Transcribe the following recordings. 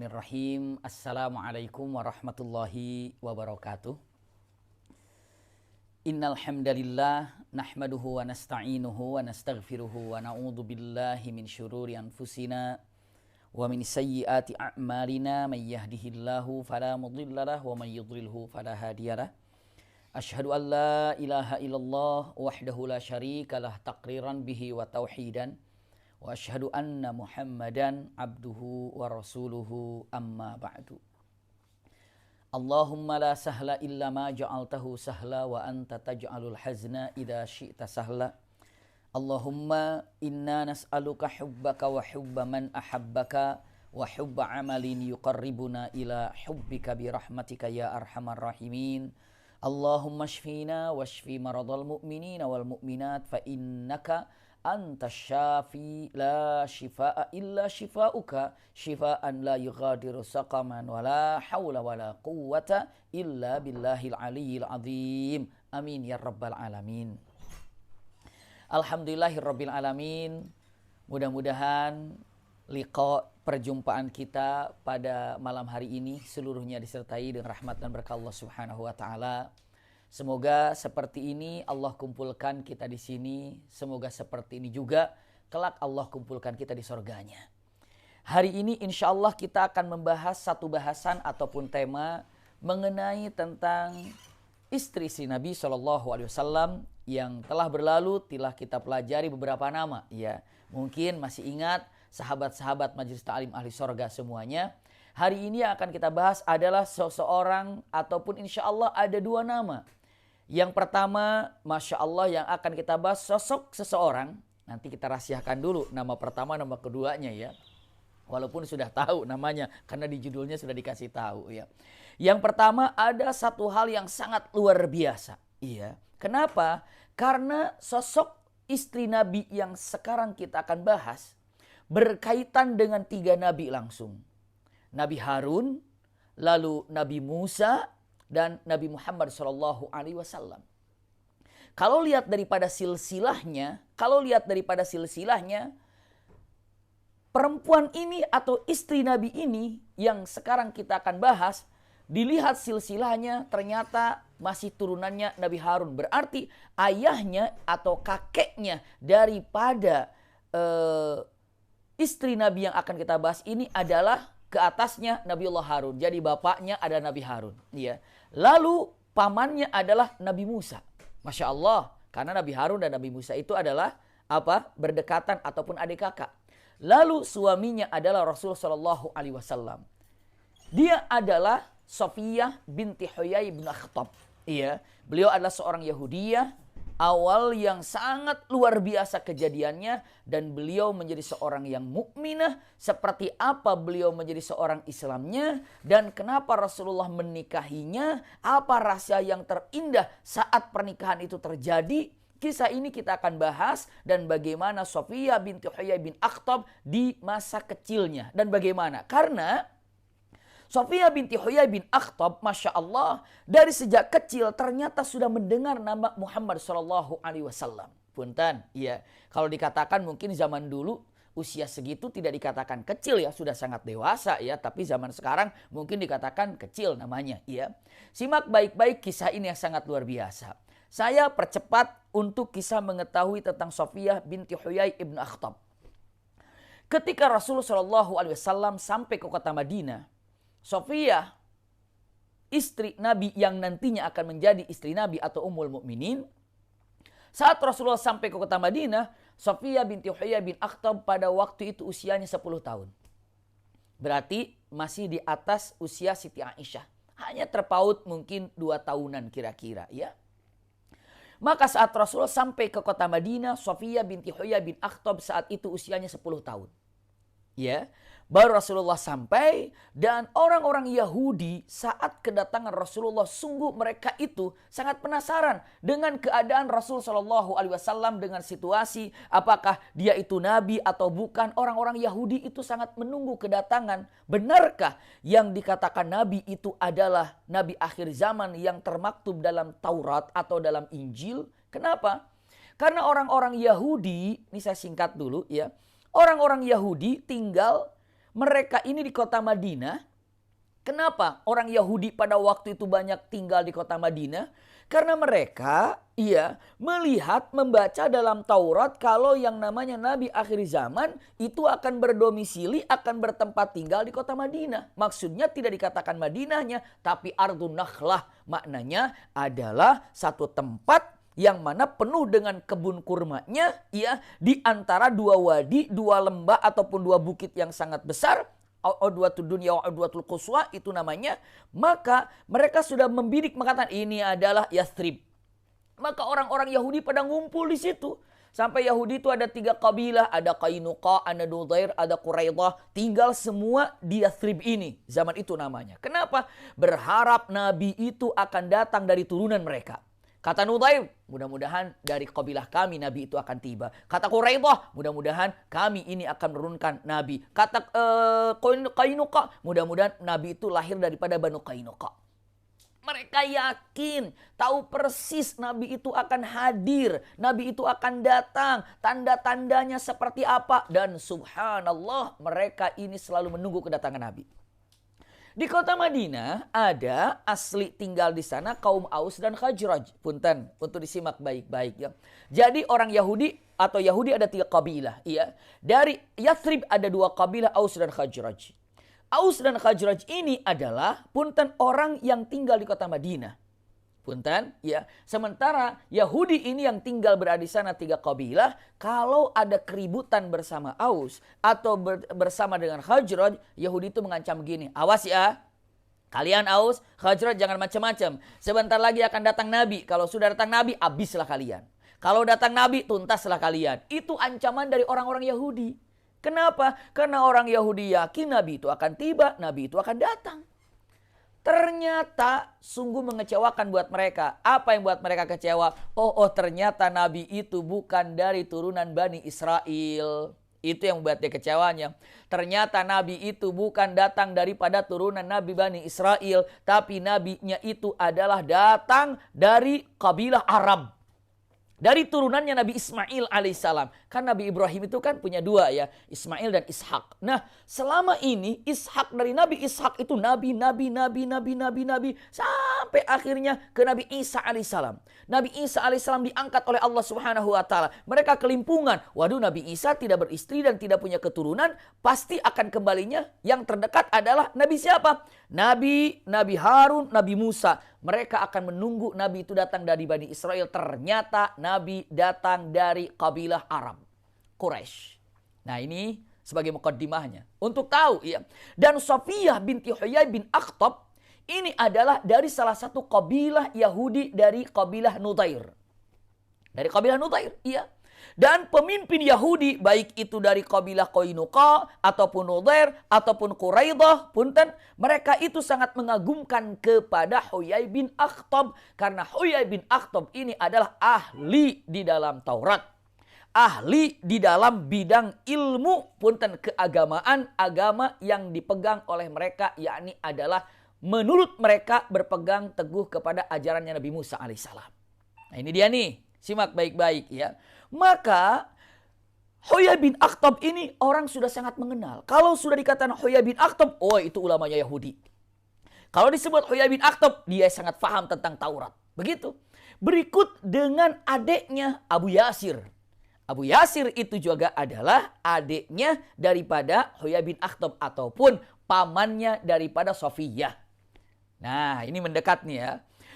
Bismillahirrahmanirrahim. Assalamualaikum warahmatullahi wabarakatuh. Innal hamdalillah nahmaduhu wa nasta'inuhu wa nastaghfiruhu wa na'udzu billahi min syururi anfusina wa min sayyiati a'malina may yahdihillahu fala mudhillalah wa may yudlilhu fala hadiyalah. Asyhadu an la ilaha illallah wahdahu la syarikalah taqriran bihi wa tauhidan. Wa asyhadu anna Muhammadan abduhu wa rasuluhu amma ba'du. Allahumma la sahla illa ma ja'altahu sahla wa anta taj'alul hazna idza syi'ta sahla. Allahumma inna nas'aluka hubbaka wa hubba man ahabbaka wa hubba amalin yuqarribuna ila hubbika bi rahmatika ya arhamar rahimin. Allahumma shfina wa shfi maradal mu'minina wal mu'minat fa innaka anta syafi la shifaa illa shifauka shifaan la yughadiru saqaman wa la hawla wa la quwwata illa billahil aliyyil azim. Amin ya rabbal alamin. Alhamdulillahirabbil alamin. Mudah-mudahan liqa perjumpaan kita pada malam hari ini seluruhnya disertai dengan rahmat dan berkah Allah Subhanahu wa taala. Semoga seperti ini Allah kumpulkan kita di sini. Semoga seperti ini juga kelak Allah kumpulkan kita di surganya. Hari ini insya Allah kita akan membahas satu bahasan ataupun tema mengenai tentang istri si Nabi SAW yang telah berlalu. Telah kita pelajari beberapa nama. Ya, mungkin masih ingat sahabat-sahabat Majelis Ta'lim Ahli Surga semuanya. Hari ini yang akan kita bahas adalah seseorang ataupun insya Allah ada dua nama. Yang pertama, Masya Allah yang akan kita bahas sosok seseorang. Nanti kita rahasiakan dulu nama pertama, nama keduanya ya. Walaupun sudah tahu namanya, karena di judulnya sudah dikasih tahu ya. Yang pertama ada satu hal yang sangat luar biasa. Iya. Kenapa? Karena sosok istri Nabi yang sekarang kita akan bahas berkaitan dengan tiga Nabi langsung. Nabi Harun, lalu Nabi Musa, dan Nabi Muhammad SAW. Kalau lihat daripada silsilahnya, perempuan ini atau istri Nabi ini yang sekarang kita akan bahas, dilihat silsilahnya ternyata masih turunannya Nabi Harun. Berarti ayahnya atau kakeknya daripada istri Nabi yang akan kita bahas ini adalah ke atasnya Nabiullah Harun. Jadi bapaknya ada Nabi Harun. Ya. Lalu pamannya adalah Nabi Musa. Masya Allah. Karena Nabi Harun dan Nabi Musa itu adalah apa? Berdekatan ataupun adik kakak. Lalu suaminya adalah Rasul SAW. Dia adalah Sofiyah binti Huyai bin Akhtab. Iya. Beliau adalah seorang Yahudiyah. Awal yang sangat luar biasa kejadiannya dan beliau menjadi seorang yang mukminah. Seperti apa beliau menjadi seorang Islamnya dan kenapa Rasulullah menikahinya, apa rahasia yang terindah saat pernikahan itu terjadi. Kisah ini kita akan bahas dan bagaimana Sofiyah binti Huyai bin Akhtab di masa kecilnya dan bagaimana karena Sofiyah binti Huyai bin Akhtab, Masya Allah, dari sejak kecil ternyata sudah mendengar nama Muhammad SAW. Punten, ya. Kalau dikatakan mungkin zaman dulu usia segitu tidak dikatakan kecil ya, sudah sangat dewasa ya. Tapi zaman sekarang mungkin dikatakan kecil namanya ya. Simak baik-baik kisah ini yang sangat luar biasa. Saya percepat untuk kisah mengetahui tentang Sofiyah binti Huyai bin Akhtab. Ketika Rasulullah SAW sampai ke kota Madinah, Sofiyah, istri Nabi yang nantinya akan menjadi istri Nabi atau Ummul Mukminin. Saat Rasulullah sampai ke kota Madinah, Sofiyah binti Huyai bin Akhtab pada waktu itu usianya 10 tahun. Berarti masih di atas usia Siti Aisyah. Hanya terpaut mungkin 2 tahunan kira-kira ya. Maka saat Rasulullah sampai ke kota Madinah, Sofiyah binti Huyai bin Akhtab saat itu usianya 10 tahun. Ya. Baru Rasulullah sampai dan orang-orang Yahudi saat kedatangan Rasulullah sungguh mereka itu sangat penasaran dengan keadaan Rasul SAW dengan situasi apakah dia itu Nabi atau bukan. Orang-orang Yahudi itu sangat menunggu kedatangan. Benarkah yang dikatakan Nabi itu adalah Nabi akhir zaman yang termaktub dalam Taurat atau dalam Injil? Kenapa? Karena orang-orang Yahudi, ini saya singkat dulu ya. Orang-orang Yahudi tinggal mereka ini di kota Madinah. Kenapa orang Yahudi pada waktu itu banyak tinggal di kota Madinah? Karena mereka melihat, membaca dalam Taurat kalau yang namanya Nabi akhir zaman itu akan berdomisili, akan bertempat tinggal di kota Madinah. Maksudnya tidak dikatakan Madinahnya, tapi Ardun Nakhlah. Maknanya adalah satu tempat yang mana penuh dengan kebun kurmanya, di antara dua wadi, dua lembah ataupun dua bukit yang sangat besar. Udwatul dunya wa udwatul quswa itu namanya. Maka mereka sudah membidik mengatakan ini adalah Yathrib. Maka orang-orang Yahudi pada ngumpul di situ. Sampai Yahudi itu ada 3 kabilah, ada Qainuqa, ada Nudair, ada Quraidah, tinggal semua di Yathrib ini. Zaman itu namanya. Kenapa? Berharap Nabi itu akan datang dari turunan mereka. Kata Nudair, mudah-mudahan dari kabilah kami Nabi itu akan tiba. Kata Quraidah, mudah-mudahan kami ini akan menurunkan Nabi. Kata Qainuqa, mudah-mudahan Nabi itu lahir daripada Banu Qainuqa. Mereka yakin, tahu persis Nabi itu akan hadir. Nabi itu akan datang. Tanda-tandanya seperti apa. Dan subhanallah, mereka ini selalu menunggu kedatangan Nabi. Di kota Madinah ada asli tinggal di sana kaum Aus dan Khazraj. Punten, untuk disimak baik-baik ya. Jadi orang Yahudi atau Yahudi ada 3 kabilah. Dari Yathrib ada 2 kabilah, Aus dan Khazraj. Aus dan Khazraj ini adalah punten orang yang tinggal di kota Madinah. Punten, Sementara Yahudi ini yang tinggal berada di sana 3 kabilah, kalau ada keributan bersama Aus atau bersama dengan Khazraj, Yahudi itu mengancam begini, awas ya, kalian Aus, Khazraj jangan macam-macam. Sebentar lagi akan datang Nabi. Kalau sudah datang Nabi, habislah kalian. Kalau datang Nabi, tuntaslah kalian. Itu ancaman dari orang-orang Yahudi. Kenapa? Karena orang Yahudi yakin Nabi itu akan tiba, Nabi itu akan datang. Ternyata sungguh mengecewakan buat mereka. Apa yang buat mereka kecewa? Ternyata Nabi itu bukan dari turunan Bani Israel. Itu yang membuat dia kecewanya. Ternyata Nabi itu bukan datang daripada turunan Nabi Bani Israel. Tapi Nabinya itu adalah datang dari kabilah Arab. Dari turunannya Nabi Ismail alaihissalam. Kan Nabi Ibrahim itu kan punya 2 ya. Ismail dan Ishak. Nah selama ini Ishak dari Nabi Ishak itu Nabi. Sampai akhirnya ke Nabi Isa alaihissalam. Nabi Isa alaihissalam diangkat oleh Allah subhanahu wa ta'ala. Mereka kelimpungan. Waduh, Nabi Isa tidak beristri dan tidak punya keturunan. Pasti akan kembalinya yang terdekat adalah Nabi siapa? Nabi Harun, Nabi Musa. Mereka akan menunggu Nabi itu datang dari Bani Israel. Ternyata Nabi datang dari kabilah Arab, Quraisy. Nah ini sebagai mukaddimahnya. Untuk tahu ya. Dan Safiyah binti Huyai bin Akhtab ini adalah dari salah satu kabilah Yahudi dari kabilah Nudair. Dari kabilah Nudair, iya. Dan pemimpin Yahudi baik itu dari kabilah Qainuqa ataupun Nudair ataupun Quraidah, punten, mereka itu sangat mengagumkan kepada Huyai bin Akhtab karena Huyai bin Akhtab ini adalah ahli di dalam Taurat, ahli di dalam bidang ilmu, punten, keagamaan, agama yang dipegang oleh mereka, yakni adalah menurut mereka berpegang teguh kepada ajarannya Nabi Musa alaihissalam. Nah ini dia nih, simak baik-baik ya. Maka Huyai bin Akhtab ini orang sudah sangat mengenal. Kalau sudah dikatakan Huyai bin Akhtab, itu ulamanya Yahudi. Kalau disebut Huyai bin Akhtab, dia sangat paham tentang Taurat. Begitu. Berikut dengan adiknya Abu Yasir. Abu Yasir itu juga adalah adiknya daripada Huyai bin Akhtab ataupun pamannya daripada Safiyah. Nah ini mendekat nih ya.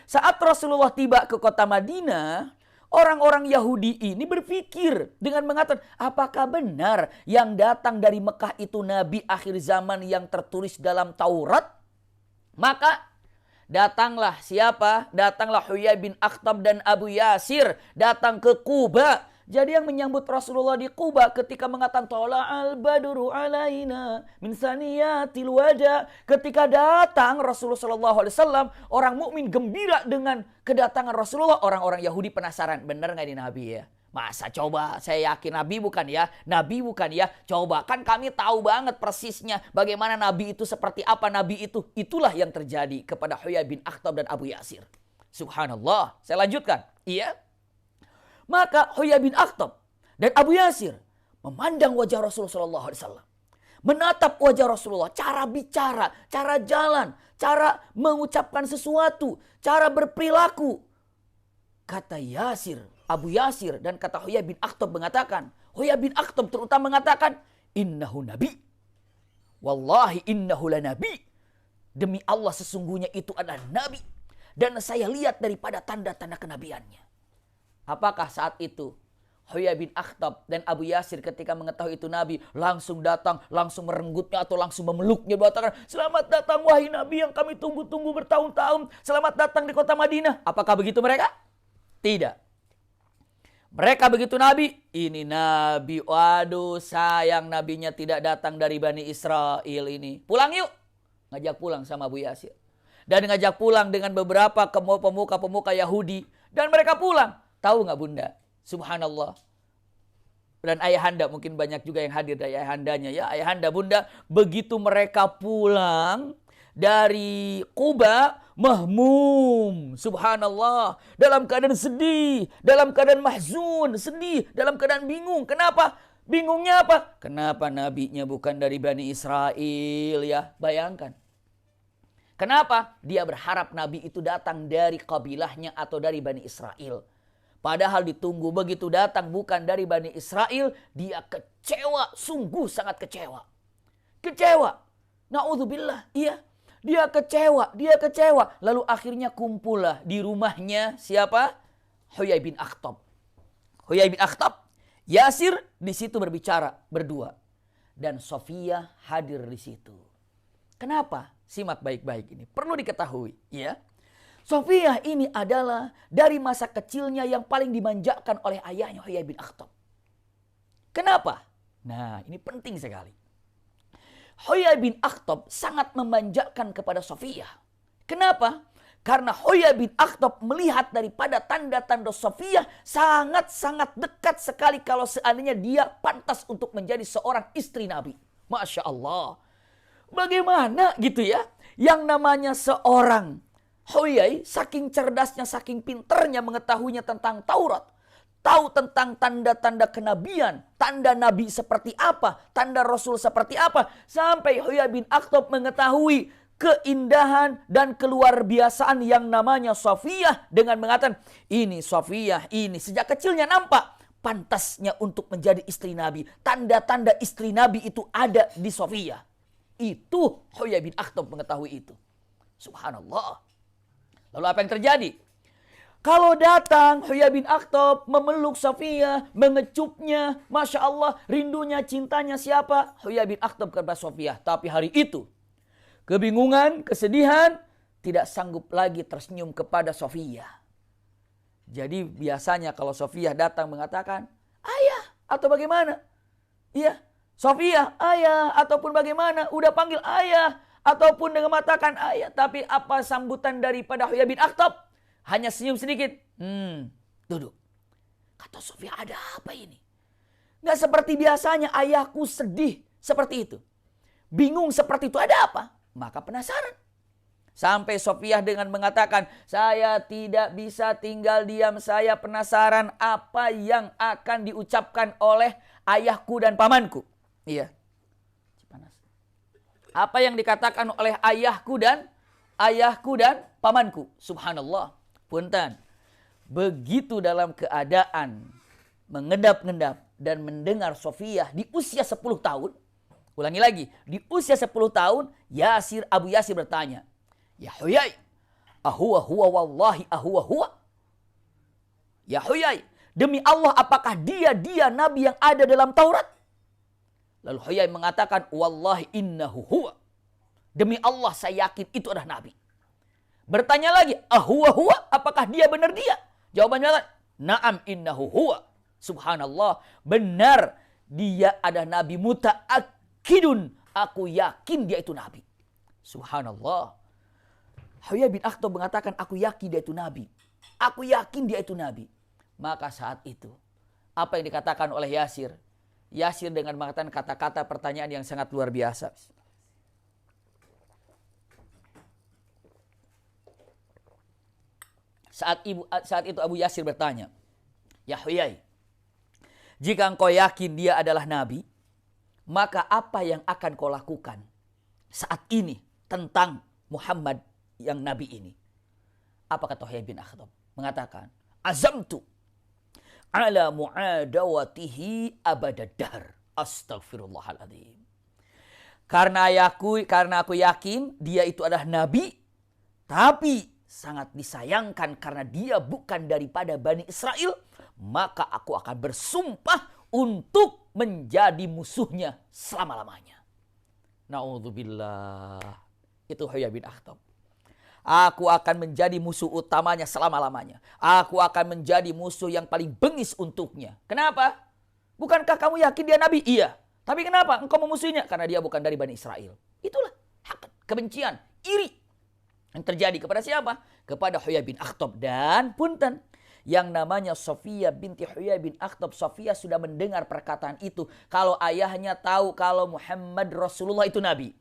Saat Rasulullah tiba ke kota Madinah, orang-orang Yahudi ini berpikir dengan mengatakan, apakah benar yang datang dari Mekah itu Nabi akhir zaman yang tertulis dalam Taurat? Maka datanglah siapa? Datanglah Huyai bin Akhtab dan Abu Yasir datang ke Quba. Jadi yang menyambut Rasulullah di Quba ketika mengatakan Tola'al badru alaina min saniyatil wada. Ketika datang Rasulullah SAW, orang mukmin gembira dengan kedatangan Rasulullah. Orang-orang Yahudi penasaran, benar nggak ini Nabi ya? Masa coba, saya yakin Nabi bukan ya? Nabi bukan ya? Coba, kan kami tahu banget persisnya bagaimana Nabi itu, seperti apa Nabi itu. Itulah yang terjadi kepada Huyai bin Akhtab dan Abu Yasir. Subhanallah. Saya lanjutkan. Iya. Maka Huyai bin Akhtab dan Abu Yasir memandang wajah Rasulullah SAW. menatap wajah Rasulullah, cara bicara, cara jalan, cara mengucapkan sesuatu, cara berperilaku. Kata Yasir, Abu Yasir dan kata Huyai bin Akhtab mengatakan, Huyai bin Akhtab terutama mengatakan, innahu nabi. Wallahi innahu la nabi. Demi Allah sesungguhnya itu adalah nabi. Dan saya lihat daripada tanda-tanda kenabiannya. Apakah saat itu Huyai bin Akhtab dan Abu Yasir ketika mengetahui itu Nabi langsung datang, langsung merenggutnya atau langsung memeluknya, mengatakan, selamat datang wahai Nabi yang kami tunggu-tunggu bertahun-tahun, selamat datang di kota Madinah. Apakah begitu mereka? Tidak. Mereka begitu Nabi, ini Nabi, waduh sayang Nabinya tidak datang dari Bani Israel ini. Pulang yuk. Ngajak pulang sama Abu Yasir. Dan ngajak pulang dengan beberapa pemuka-pemuka Yahudi. Dan mereka pulang. Tahu nggak Bunda? Subhanallah. Dan ayahanda mungkin banyak juga yang hadir dari ayahandanya. Ya, ayahanda Bunda, begitu mereka pulang dari Quba, mahmum. Subhanallah. Dalam keadaan sedih, dalam keadaan mahzun, sedih, dalam keadaan bingung. Kenapa? Bingungnya apa? Kenapa nabinya bukan dari Bani Israel ya? Bayangkan. Kenapa? Dia berharap nabi itu datang dari kabilahnya atau dari Bani Israel. Padahal ditunggu, begitu datang bukan dari Bani Israel, dia kecewa, sungguh sangat kecewa. Kecewa. Na'udzubillah, iya. Dia kecewa. Lalu akhirnya kumpullah di rumahnya siapa? Huyai bin Akhtab. Huyai bin Akhtab, Yasir di situ berbicara berdua. Dan Sofiyah hadir di situ. Kenapa? Simak baik-baik ini. Perlu diketahui, ya. Sofiyah ini adalah dari masa kecilnya yang paling dimanjakan oleh ayahnya Huyai bin Akhtab. Kenapa? Nah, ini penting sekali. Huyai bin Akhtab sangat memanjakan kepada Sofiyah. Kenapa? Karena Huyai bin Akhtab melihat daripada tanda-tanda Sofiyah sangat-sangat dekat sekali kalau seandainya dia pantas untuk menjadi seorang istri Nabi. Masya Allah. Bagaimana gitu ya? Yang namanya seorang Huyai saking cerdasnya, saking pinternya mengetahuinya tentang Taurat. Tahu tentang tanda-tanda kenabian, tanda Nabi seperti apa, tanda Rasul seperti apa. Sampai Huyai bin Akhtab mengetahui keindahan dan keluarbiasaan yang namanya Sofiyah. Dengan mengatakan, ini Sofiyah, ini sejak kecilnya nampak pantasnya untuk menjadi istri Nabi. Tanda-tanda istri Nabi itu ada di Sofiyah. Itu Huyai bin Akhtab mengetahui itu. Subhanallah. Lalu apa yang terjadi? Kalau datang Huyai bin Akhtab memeluk Sofiyah, mengecupnya, Masya Allah, rindunya, cintanya siapa? Huyai bin Akhtab kepada Sofiyah. Tapi hari itu, kebingungan, kesedihan, tidak sanggup lagi tersenyum kepada Sofiyah. Jadi biasanya kalau Sofiyah datang mengatakan, ayah, atau bagaimana? Iya, Sofiyah, ayah, ataupun bagaimana, udah panggil ayah. Ataupun dengan mengatakan ayat. Tapi apa sambutan daripada Huyai bin Akhtab? Hanya senyum sedikit. Duduk. Kata Sofiyah, ada apa ini? Nggak seperti biasanya ayahku sedih seperti itu. Bingung seperti itu, ada apa? Maka penasaran. Sampai Sofiyah dengan mengatakan, saya tidak bisa tinggal diam. Saya penasaran apa yang akan diucapkan oleh ayahku dan pamanku. Iya. Apa yang dikatakan oleh ayahku dan pamanku. Subhanallah. Punten. Begitu dalam keadaan mengedap-ngedap dan mendengar Sofiyah di usia 10 tahun. Ulangi lagi. Di usia 10 tahun, Abu Yasir bertanya. Ya Huyai, ahuwa huwa wallahi ahuwa huwa. Ya Huyai, demi Allah apakah dia Nabi yang ada dalam Taurat? Lalu Huyai mengatakan, wallahi innahu huwa. Demi Allah saya yakin itu adalah Nabi. Bertanya lagi, ahuwa huwa, apakah dia benar dia? Jawabannya adalah, na'am innahu huwa. Subhanallah, benar dia adalah Nabi muta'akidun. Aku yakin dia itu Nabi. Subhanallah. Huyai bin Akhtab mengatakan, aku yakin dia itu Nabi. Aku yakin dia itu Nabi. Maka saat itu, apa yang dikatakan oleh Yasir? Yasir dengan mengatakan kata-kata pertanyaan yang sangat luar biasa. Saat itu Abu Yasir bertanya, ya Huyai, jika engkau yakin dia adalah Nabi, maka apa yang akan kau lakukan saat ini tentang Muhammad yang Nabi ini? Apa kata Huyai bin Akhtab? Mengatakan, azamtu ala mu'adawatihi abadaddar. Astaghfirullahaladzim. Karena aku yakin dia itu adalah Nabi, tapi sangat disayangkan karena dia bukan daripada Bani Israel, maka aku akan bersumpah untuk menjadi musuhnya selama-lamanya. Na'udzubillah. Itu Huyai bin Akhtab. Aku akan menjadi musuh utamanya selama-lamanya. Aku akan menjadi musuh yang paling bengis untuknya. Kenapa? Bukankah kamu yakin dia Nabi? Iya. Tapi kenapa engkau memusuhinya? Karena dia bukan dari Bani Israel. Itulah hak kebencian, iri yang terjadi kepada siapa? Kepada Huyai bin Akhtab. Dan punten, yang namanya Sofiyah binti Huyai bin Akhtab, Sofiyah sudah mendengar perkataan itu. Kalau ayahnya tahu kalau Muhammad Rasulullah itu Nabi.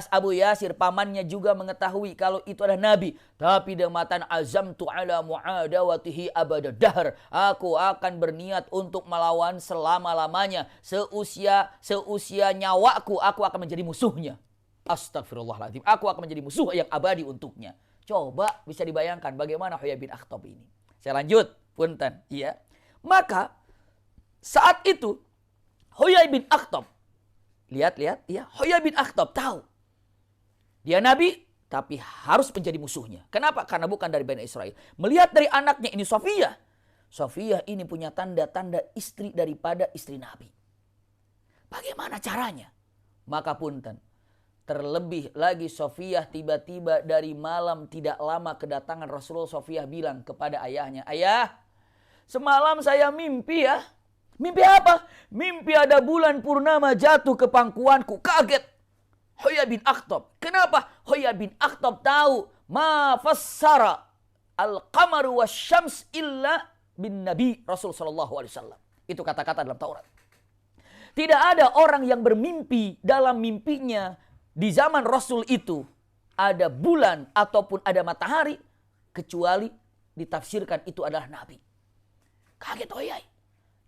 Abu Yasir pamannya juga mengetahui kalau itu adalah Nabi. Tapi dengan matan azamtu ala mu'adawatihi abadaddar. Aku akan berniat untuk melawan selama-lamanya. Seusia nyawaku, aku akan menjadi musuhnya. Astagfirullahaladzim. Aku akan menjadi musuh yang abadi untuknya. Coba bisa dibayangkan bagaimana Huyai bin Akhtab ini. Saya lanjut. Punten. Iya. Maka saat itu Huyai bin Akhtab, lihat, ya, Huyai bin Akhtab tahu dia Nabi, tapi harus menjadi musuhnya. Kenapa? Karena bukan dari Bani Israel. Melihat dari anaknya ini Sofiyah. Sofiyah ini punya tanda-tanda istri daripada istri Nabi. Bagaimana caranya? Maka punten, terlebih lagi Sofiyah tiba-tiba dari malam tidak lama kedatangan Rasulullah, Sofiyah bilang kepada ayahnya, "Ayah, semalam saya mimpi ya." Mimpi apa? Mimpi ada bulan purnama jatuh ke pangkuanku. Kaget Huyai bin Akhtab. Kenapa? Huyai bin Akhtab tahu ma fassara al-qamaru wasyams illa bin Nabi Rasul sallallahu alaihi wasallam. Itu kata-kata dalam Taurat. Tidak ada orang yang bermimpi dalam mimpinya di zaman Rasul itu ada bulan ataupun ada matahari kecuali ditafsirkan itu adalah Nabi. Kaget Huyai.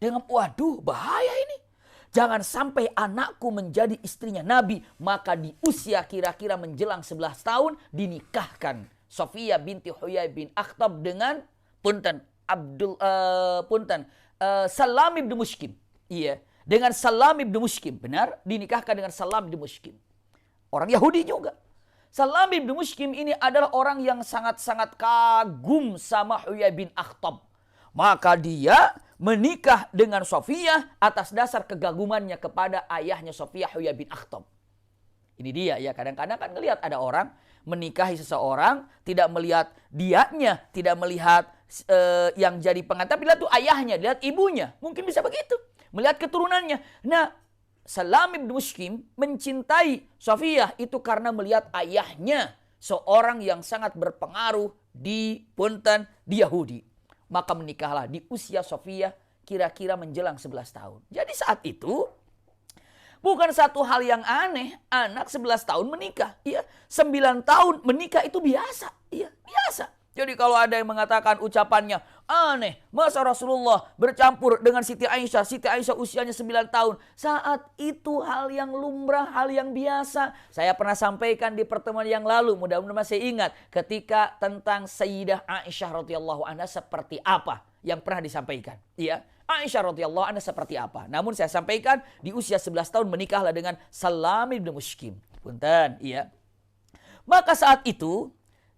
Dengan waduh bahaya ini. Jangan sampai anakku menjadi istrinya Nabi. Maka di usia kira-kira menjelang 11 tahun dinikahkan Sofiyah binti Huyai bin Akhtab dengan Salam ibn Mushkim. Iya, dengan Salam ibn Mushkim. Benar, dinikahkan dengan Salam ibn Mushkim. Orang Yahudi juga. Salam ibn Mushkim ini adalah orang yang sangat-sangat kagum sama Huyai bin Akhtab. Maka dia menikah dengan Sofiyah atas dasar kegagumannya kepada ayahnya Sofiyah, Huyai bin Akhtab. Ini dia ya, kadang-kadang kan ngelihat ada orang menikahi seseorang, tidak melihat dianya, tidak melihat yang jadi pengantin, tapi lihat tuh ayahnya, lihat ibunya. Mungkin bisa begitu, melihat keturunannya. Nah, Salam ibn Mushkim mencintai Sofiyah itu karena melihat ayahnya seorang yang sangat berpengaruh di Yahudi. Maka menikahlah di usia Sofiyah kira-kira menjelang 11 tahun. Jadi saat itu bukan satu hal yang aneh anak 11 tahun menikah. Ya, 9 tahun menikah itu biasa. Ya, biasa. Jadi kalau ada yang mengatakan ucapannya aneh, masa Rasulullah bercampur dengan Siti Aisyah usianya 9 tahun. Saat itu hal yang lumrah, hal yang biasa. Saya pernah sampaikan di pertemuan yang lalu, mudah-mudahan masih ingat, ketika tentang Sayyidah Aisyah radhiyallahu anha seperti apa yang pernah disampaikan. Iya, Aisyah radhiyallahu anha seperti apa. Namun saya sampaikan di usia 11 tahun menikahlah dengan Salam ibn Mushkim. Punten, iya. Maka saat itu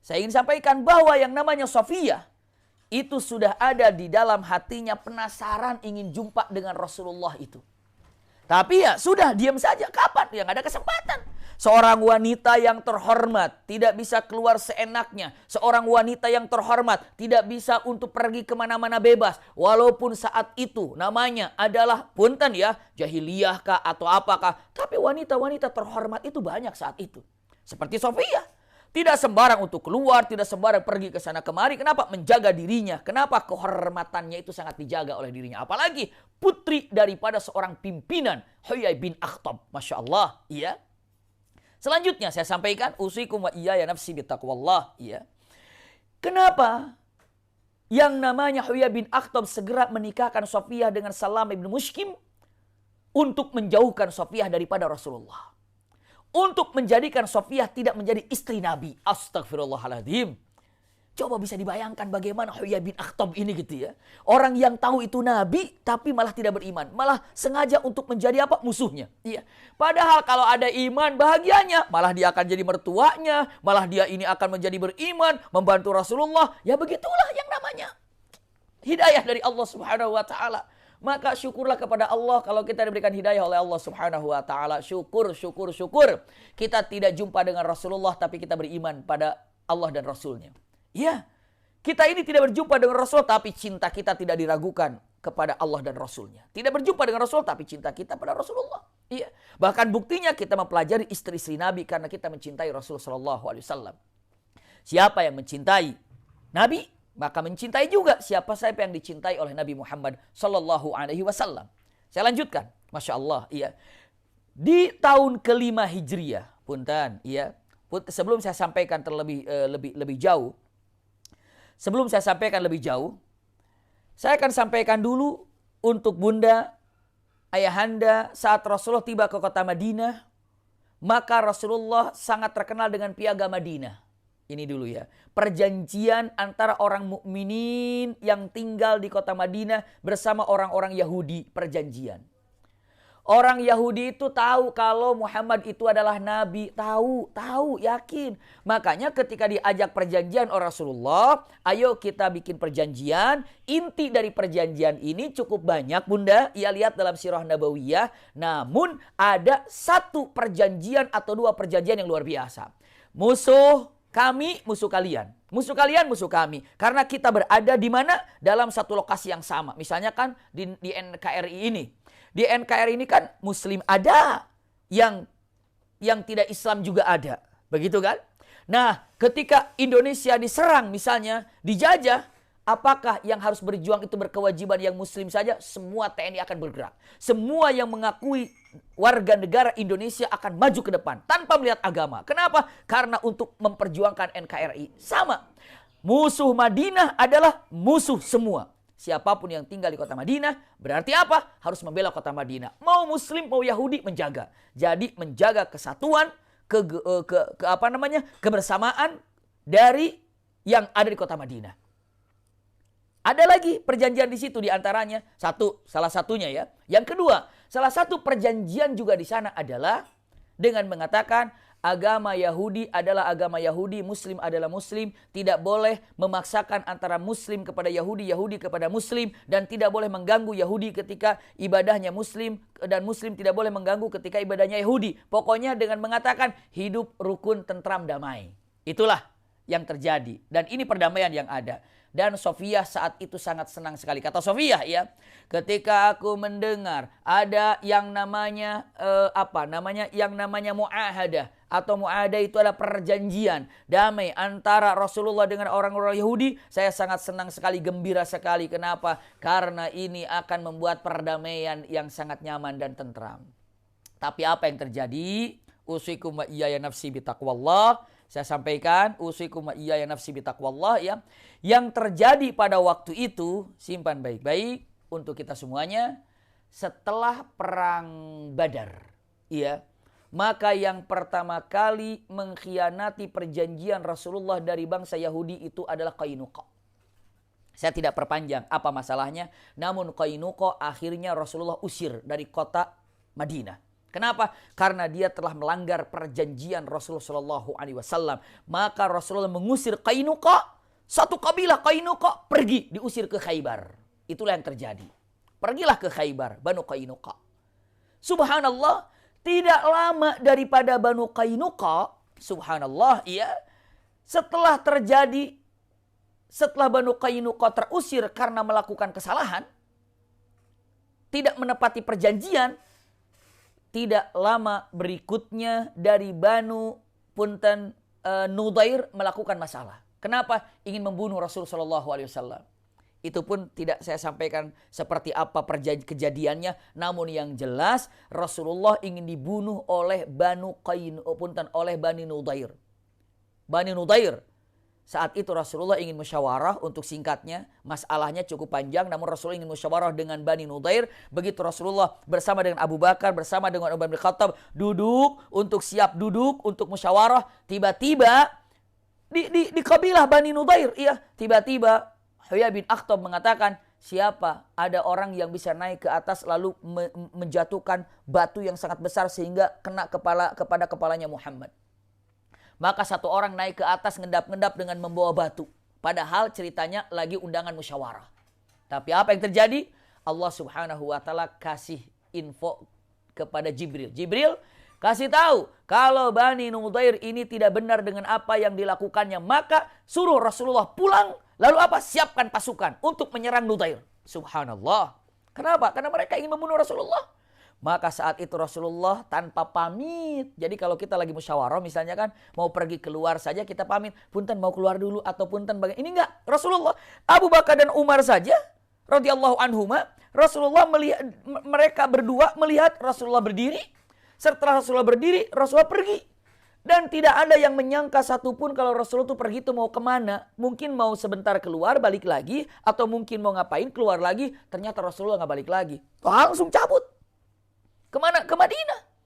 saya ingin sampaikan bahwa yang namanya Sofiyah itu sudah ada di dalam hatinya penasaran ingin jumpa dengan Rasulullah itu. Tapi ya sudah, diam saja. Kapan? Yang ada kesempatan. Seorang wanita yang terhormat tidak bisa keluar seenaknya. Seorang wanita yang terhormat tidak bisa untuk pergi kemana-mana bebas. Walaupun saat itu namanya adalah punten ya, jahiliyah kah atau apakah. Tapi wanita-wanita terhormat itu banyak saat itu. Seperti Sofiyah. Tidak sembarang untuk keluar, tidak sembarang pergi ke sana kemari. Kenapa? Menjaga dirinya. Kenapa? Kehormatannya itu sangat dijaga oleh dirinya. Apalagi putri daripada seorang pimpinan, Huyai bin Akhtab. Masya Allah. Iya. Selanjutnya saya sampaikan, usikum wa iyaya nafsi bitaqwallah. Iya. Kenapa yang namanya Huyai bin Akhtab segera menikahkan Sofiyah dengan Salam ibn Mushkim? untuk menjauhkan Sofiyah daripada Rasulullah. Untuk menjadikan Sofiyah tidak menjadi istri Nabi. Astagfirullahaladzim. Coba bisa dibayangkan bagaimana Huyai bin Akhtab ini gitu ya. Orang yang tahu itu Nabi tapi malah tidak beriman. Malah sengaja untuk menjadi apa? Musuhnya. Iya. Padahal kalau ada iman bahagianya. Malah dia akan jadi mertuanya. Malah dia ini akan menjadi beriman. Membantu Rasulullah. Ya begitulah yang namanya hidayah dari Allah subhanahu wa ta'ala. Maka syukurlah kepada Allah kalau kita diberikan hidayah oleh Allah subhanahu wa ta'ala. Syukur. Kita tidak jumpa dengan Rasulullah tapi kita beriman pada Allah dan Rasulnya. Ya, kita ini tidak berjumpa dengan Rasul tapi cinta kita tidak diragukan kepada Allah dan Rasulnya. Tidak berjumpa dengan Rasul tapi cinta kita pada Rasulullah. Iya. Bahkan buktinya kita mempelajari istri-istri Nabi karena kita mencintai Rasul sallallahu alaihi wasallam. Siapa yang mencintai Nabi, maka mencintai juga siapa yang dicintai oleh Nabi Muhammad sallallahu alaihi wasallam. Saya lanjutkan. Masya Allah, iya. Di tahun kelima Hijriah, punten, iya. Sebelum saya sampaikan lebih jauh, saya akan sampaikan dulu untuk bunda, ayahanda saat Rasulullah tiba ke kota Madinah, maka Rasulullah sangat terkenal dengan piagam Madinah. Ini dulu ya, perjanjian antara orang mukminin yang tinggal di kota Madinah bersama orang-orang Yahudi, perjanjian. Orang Yahudi itu tahu kalau Muhammad itu adalah Nabi. Tahu, yakin. Makanya ketika diajak perjanjian oleh Rasulullah, ayo kita bikin perjanjian. Inti dari perjanjian ini cukup banyak bunda. Ia lihat dalam sirah Nabawiyah. Namun ada satu perjanjian atau dua perjanjian yang luar biasa. Musuh kami, musuh kalian. Musuh kalian, musuh kami. Karena kita berada di mana? Dalam satu lokasi yang sama. Misalnya kan di NKRI ini. Di NKRI ini kan Muslim ada, yang tidak Islam juga ada. Begitu kan? Nah, ketika Indonesia diserang misalnya, dijajah, apakah yang harus berjuang itu berkewajiban yang Muslim saja? Semua TNI akan bergerak. Semua yang mengakui warga negara Indonesia akan maju ke depan tanpa melihat agama. Kenapa? Karena untuk memperjuangkan NKRI. Sama. Musuh Madinah adalah musuh semua. Siapapun yang tinggal di kota Madinah, berarti apa? Harus membela kota Madinah. Mau Muslim, mau Yahudi, menjaga. Jadi menjaga kesatuan, kebersamaan dari yang ada di kota Madinah. Ada lagi perjanjian di situ, di antaranya salah satunya ya. Yang kedua, salah satu perjanjian juga di sana adalah dengan mengatakan agama Yahudi adalah agama Yahudi, Muslim adalah Muslim. Tidak boleh memaksakan antara Muslim kepada Yahudi, Yahudi kepada Muslim. Dan tidak boleh mengganggu Yahudi ketika ibadahnya Muslim. Dan Muslim tidak boleh mengganggu ketika ibadahnya Yahudi. Pokoknya dengan mengatakan hidup rukun, tentram, damai. Itulah yang terjadi. Dan ini perdamaian yang ada. Dan Sofiyah saat itu sangat senang sekali. Kata Sofiyah ya, ketika aku mendengar ada yang namanya yang namanya mu'ahadah, atau mu'ahadah itu adalah perjanjian damai antara Rasulullah dengan orang-orang Yahudi, saya sangat senang sekali, gembira sekali. Kenapa? Karena ini akan membuat perdamaian yang sangat nyaman dan tentram. Tapi apa yang terjadi? Usikum wa iyaya nafsi bitaqwallah. Saya sampaikan usikum wa iyaya nafsi bitaqwallah ya. Yang terjadi pada waktu itu, simpan baik-baik untuk kita semuanya, setelah perang Badar, ya. Maka yang pertama kali mengkhianati perjanjian Rasulullah dari bangsa Yahudi itu adalah Qainuqa. Saya tidak perpanjang apa masalahnya, namun Qainuqa akhirnya Rasulullah usir dari kota Madinah. Kenapa? Karena dia telah melanggar perjanjian Rasulullah SAW. Maka Rasulullah mengusir Qainuqa, satu kabilah Qainuqa pergi, diusir ke Khaybar. Itulah yang terjadi. Pergilah ke Khaybar, Banu Qainuqa. Subhanallah, tidak lama daripada Banu Qainuqa, subhanallah, ya, setelah Banu Qainuqa terusir karena melakukan kesalahan, tidak menepati perjanjian, tidak lama berikutnya dari Banu Nudair melakukan masalah. Kenapa? Ingin membunuh Rasulullah SAW. Itu pun tidak saya sampaikan seperti apa kejadiannya. Namun yang jelas Rasulullah ingin dibunuh oleh Banu Nudair. Bani Nudair. Saat itu Rasulullah ingin musyawarah, untuk singkatnya, masalahnya cukup panjang, namun Rasulullah ingin musyawarah dengan Bani Nudair. Begitu Rasulullah bersama dengan Abu Bakar, bersama dengan Umar bin Khattab, duduk untuk musyawarah. Tiba-tiba di kabilah Bani Nudair, tiba-tiba Huyai bin Akhtab mengatakan, siapa ada orang yang bisa naik ke atas lalu menjatuhkan batu yang sangat besar sehingga kena kepada kepalanya Muhammad. Maka satu orang naik ke atas ngendap-ngendap dengan membawa batu. Padahal ceritanya lagi undangan musyawarah. Tapi apa yang terjadi? Allah subhanahu wa ta'ala kasih info kepada Jibril. Jibril kasih tahu kalau Bani Nudair ini tidak benar dengan apa yang dilakukannya. Maka suruh Rasulullah pulang. Lalu apa? Siapkan pasukan untuk menyerang Nudair. Subhanallah. Kenapa? Karena mereka ingin membunuh Rasulullah. Maka saat itu Rasulullah tanpa pamit. Jadi kalau kita lagi musyawarah misalnya kan, mau pergi keluar saja kita pamit. Punten mau keluar dulu atau punten bagaimana. Ini enggak. Rasulullah, Abu Bakar dan Umar saja radhiyallahu anhuma, Rasulullah melihat, mereka berdua melihat Rasulullah berdiri. Setelah Rasulullah berdiri, Rasulullah pergi. Dan tidak ada yang menyangka satupun kalau Rasulullah itu pergi itu mau kemana. Mungkin mau sebentar keluar balik lagi. Atau mungkin mau ngapain keluar lagi. Ternyata Rasulullah nggak balik lagi. Langsung cabut. Kemana? Ke Madinah.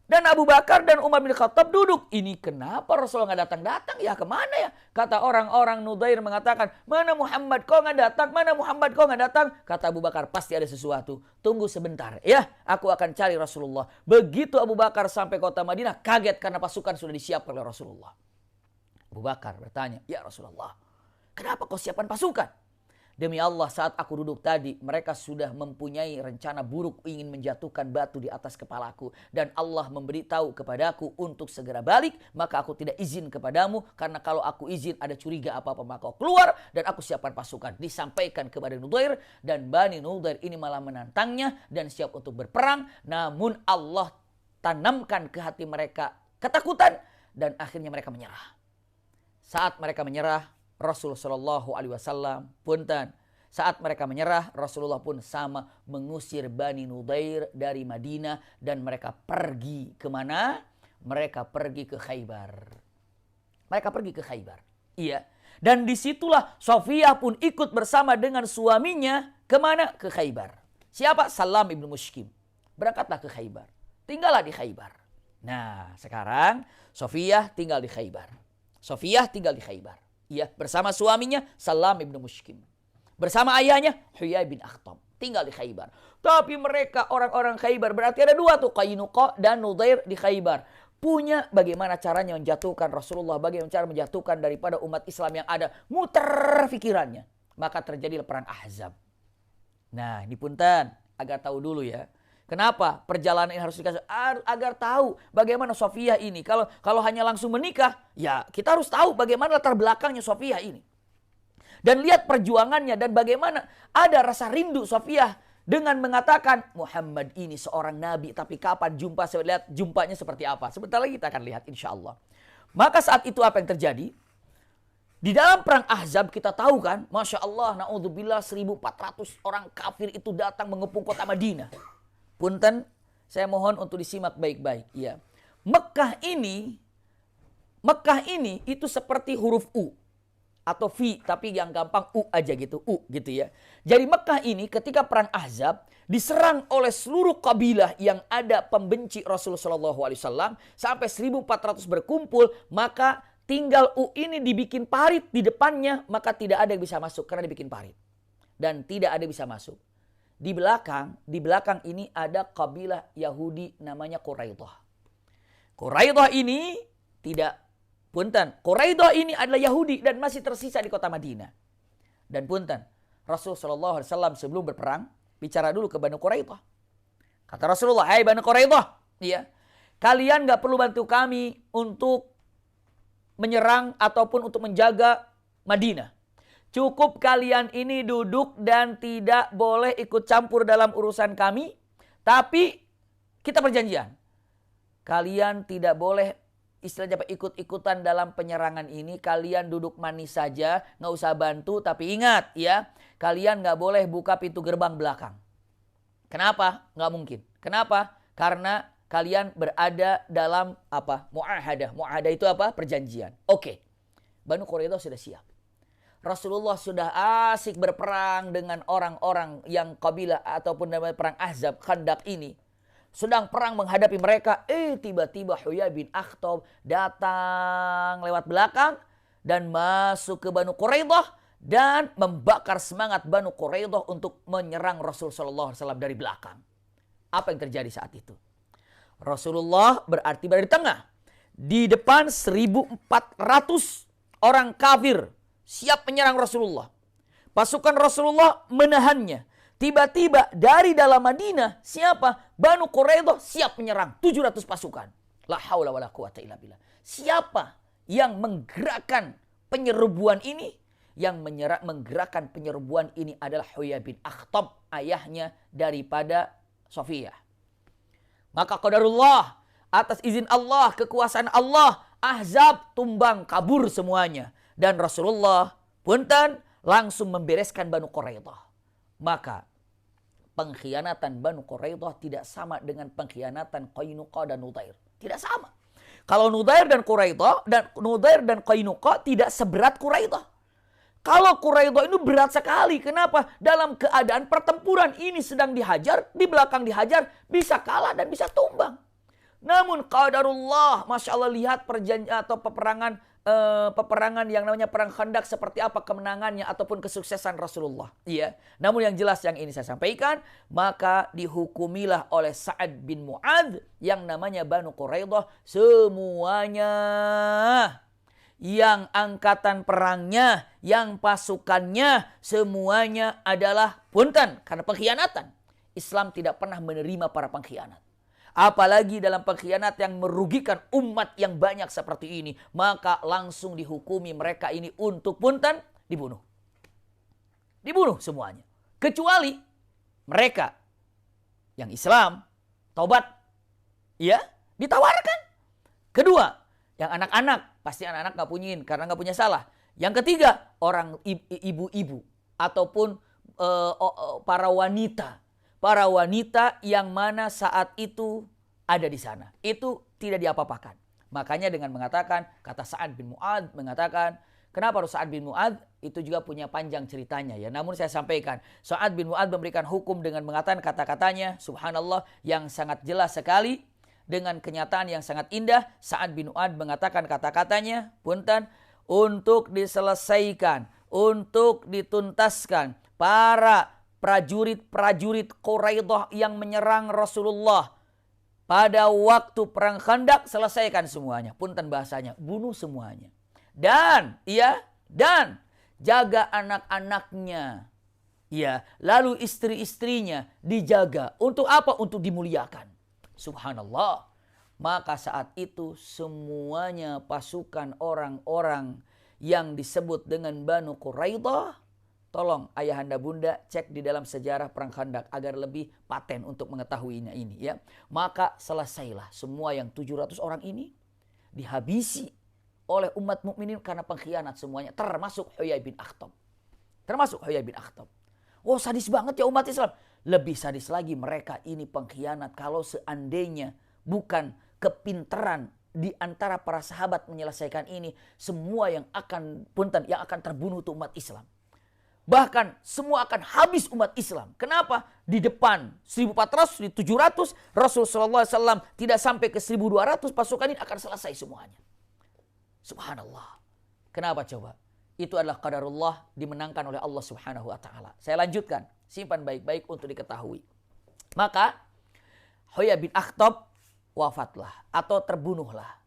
Dan Abu Bakar dan Umar bin Khattab duduk. Ini kenapa Rasulullah nggak datang-datang ya? Kemana ya? Kata orang-orang Nudair mengatakan, mana Muhammad kok nggak datang? Mana Muhammad kok nggak datang? Kata Abu Bakar, pasti ada sesuatu. Tunggu sebentar ya, aku akan cari Rasulullah. Begitu Abu Bakar sampai kota Madinah, kaget karena pasukan sudah disiapkan oleh Rasulullah. Abu Bakar bertanya, ya Rasulullah, kenapa kau siapkan pasukan? Demi Allah, saat aku duduk tadi, mereka sudah mempunyai rencana buruk ingin menjatuhkan batu di atas kepalaku. Dan Allah memberitahu kepadaku untuk segera balik, maka aku tidak izin kepadamu. Karena kalau aku izin ada curiga apa-apa, maka kau keluar dan aku siapkan pasukan. Disampaikan kepada Nudair, dan Bani Nudair ini malah menantangnya dan siap untuk berperang. Namun Allah tanamkan ke hati mereka ketakutan dan akhirnya mereka menyerah. Saat mereka menyerah, Rasulullah Shallallahu Alaihi Wasallam saat mereka menyerah, Rasulullah pun sama mengusir Bani Nudair dari Madinah dan mereka pergi kemana? Mereka pergi ke Khaybar. Iya. Dan disitulah Safiyah pun ikut bersama dengan suaminya kemana? Ke Khaybar. Siapa? Salam ibnu Mushkim. Berangkatlah ke Khaybar. Tinggallah di Khaybar. Nah, sekarang Safiyah tinggal di Khaybar. Iya, bersama suaminya Salam ibnu Mushkim. Bersama ayahnya Huyai bin Akhtab. Tinggal di Khaybar. Tapi mereka orang-orang Khaybar, berarti ada dua tuh, Qainuqa dan Nudair di Khaybar. Punya bagaimana caranya menjatuhkan Rasulullah, bagaimana cara menjatuhkan daripada umat Islam yang ada. Muter pikirannya. Maka terjadilah perang Ahzab. Nah, ini punten, agar tahu dulu ya. Kenapa perjalanan ini harus dikasih? Agar tahu bagaimana Safiyah ini. Kalau hanya langsung menikah, ya kita harus tahu bagaimana latar belakangnya Safiyah ini. Dan lihat perjuangannya dan bagaimana ada rasa rindu Safiyah dengan mengatakan Muhammad ini seorang nabi, tapi kapan jumpa? Saya lihat jumpanya seperti apa. Sebentar lagi kita akan lihat insya Allah. Maka saat itu apa yang terjadi? Di dalam perang Ahzab kita tahu kan, Masya Allah, na'udzubillah 1.400 orang kafir itu datang mengepung kota Madinah. Punten, saya mohon untuk disimak baik-baik. Ya. Mekah ini itu seperti huruf U atau V, tapi yang gampang U aja gitu, U gitu ya. Jadi Mekah ini ketika perang Ahzab diserang oleh seluruh kabilah yang ada pembenci Rasulullah SAW sampai 1.400 berkumpul, maka tinggal U ini dibikin parit di depannya, maka tidak ada yang bisa masuk karena dibikin parit. Dan tidak ada yang bisa masuk. Di belakang ini ada kabilah Yahudi namanya Quraidah. Quraidah ini Quraidah ini adalah Yahudi dan masih tersisa di kota Madinah. Dan Rasulullah SAW sebelum berperang bicara dulu ke Banu Quraidah. Kata Rasulullah, hai Banu Quraidah, iya, kalian gak perlu bantu kami untuk menyerang ataupun untuk menjaga Madinah. Cukup kalian ini duduk dan tidak boleh ikut campur dalam urusan kami. Tapi kita perjanjian. Kalian tidak boleh istilahnya ikut-ikutan dalam penyerangan ini. Kalian duduk manis saja, nggak usah bantu. Tapi ingat ya, kalian nggak boleh buka pintu gerbang belakang. Kenapa? Nggak mungkin. Kenapa? Karena kalian berada dalam apa? Mu'ahadah. Mu'ahadah itu apa? Perjanjian. Oke. Banu Quraidah sudah siap. Rasulullah sudah asik berperang dengan orang-orang yang kabilah ataupun namanya perang Ahzab, Khandaq ini. Sedang perang menghadapi mereka. Tiba-tiba Huyai bin Akhtab datang lewat belakang dan masuk ke Banu Quraidah dan membakar semangat Banu Quraidah untuk menyerang Rasul sallallahu alaihi wasallam dari belakang. Apa yang terjadi saat itu? Rasulullah berarti berada di tengah. Di depan 1.400 orang kafir siap menyerang Rasulullah. Pasukan Rasulullah menahannya. Tiba-tiba dari dalam Madinah siapa? Banu Quraidah siap menyerang 700 pasukan. La haula wala quwata illa billah. Siapa yang menggerakkan penyerbuan ini? Yang menggerakkan penyerbuan ini adalah Huyai bin Akhtab, ayahnya daripada Safiyah. Maka qadarullah, atas izin Allah, kekuasaan Allah, Ahzab tumbang kabur semuanya. Dan Rasulullah punten langsung membereskan Banu Quraidah. Maka pengkhianatan Banu Quraidah tidak sama dengan pengkhianatan Qainuqa dan Nudair. Tidak sama. Kalau Nudair dan Qainuqa tidak seberat Quraidah. Kalau Quraidah ini berat sekali. Kenapa? Dalam keadaan pertempuran ini sedang dihajar, di belakang dihajar, bisa kalah dan bisa tumbang. Namun qadarullah, Masya Allah, lihat perjanjian atau peperangan yang namanya perang Khandaq seperti apa kemenangannya ataupun kesuksesan Rasulullah. Iya. Namun yang jelas yang ini saya sampaikan, maka dihukumilah oleh Sa'ad bin Mu'adz yang namanya Banu Quraidah semuanya. Yang angkatan perangnya, yang pasukannya, semuanya adalah punten karena pengkhianatan. Islam tidak pernah menerima para pengkhianat. Apalagi dalam pengkhianat yang merugikan umat yang banyak seperti ini. Maka langsung dihukumi mereka ini untuk punten dibunuh. Dibunuh semuanya. Kecuali mereka yang Islam, taubat, ya, ditawarkan. Kedua, yang anak-anak, pasti anak-anak gak punyin karena gak punya salah. Yang ketiga, orang ibu-ibu ataupun para wanita. Para wanita yang mana saat itu ada di sana. Itu tidak diapa-apakan. Makanya dengan mengatakan, kata Sa'ad bin Mu'adz mengatakan, kenapa harus Sa'ad bin Mu'adz? Itu juga punya panjang ceritanya ya. Namun saya sampaikan, Sa'ad bin Mu'adz memberikan hukum dengan mengatakan kata-katanya, subhanallah, yang sangat jelas sekali. Dengan kenyataan yang sangat indah, Sa'ad bin Mu'adz mengatakan kata-katanya, punten, untuk diselesaikan, untuk dituntaskan para prajurit-prajurit Quraidah yang menyerang Rasulullah pada waktu perang Khandaq, selesaikan semuanya. Punten bahasanya, bunuh semuanya. Dan jaga anak-anaknya. Ya, lalu istri-istrinya dijaga. Untuk apa? Untuk dimuliakan. Subhanallah. Maka saat itu semuanya pasukan orang-orang yang disebut dengan Banu Quraidah, tolong ayahanda bunda cek di dalam sejarah perang Khandaq agar lebih paten untuk mengetahuinya ini ya. Maka selesailah semua yang 700 orang ini dihabisi oleh umat mukminin karena pengkhianat semuanya, termasuk Huyai bin Akhtab. Termasuk Huyai bin Akhtab. Oh, sadis banget ya umat Islam. Lebih sadis lagi mereka ini pengkhianat kalau seandainya bukan kepintaran di antara para sahabat menyelesaikan ini, semua yang akan terbunuh itu umat Islam. Bahkan semua akan habis umat Islam. Kenapa? Di depan 1.400, di 700, Rasulullah SAW tidak sampai ke 1.200 pasukan ini akan selesai semuanya. Subhanallah. Kenapa coba? Itu adalah qadarullah, dimenangkan oleh Allah Subhanahu wa taala. Saya lanjutkan, simpan baik-baik untuk diketahui. Maka Huyai bin Akhtab wafatlah atau terbunuhlah.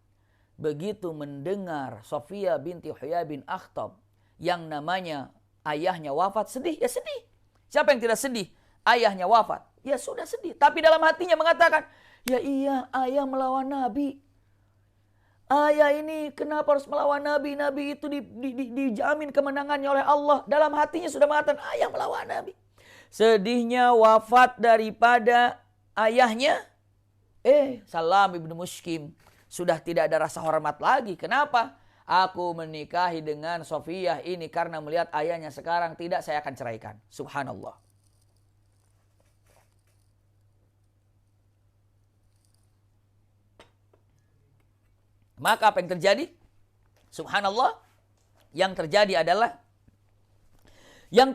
Begitu mendengar Safiyah binti Huyai bin Akhtab yang namanya ayahnya wafat, sedih, ya sedih. Siapa yang tidak sedih? Ayahnya wafat, ya sudah sedih. Tapi dalam hatinya mengatakan, ya iya, ayah melawan Nabi. Ayah ini kenapa harus melawan Nabi? Nabi itu dijamin kemenangannya oleh Allah. Dalam hatinya sudah mengatakan, ayah melawan Nabi. Sedihnya wafat daripada ayahnya. Salam ibnu Mushkim. Sudah tidak ada rasa hormat lagi. Kenapa? Aku menikahi dengan Safiyah ini karena melihat ayahnya sekarang tidak, saya akan ceraikan. Subhanallah. Maka apa yang terjadi? Subhanallah. Yang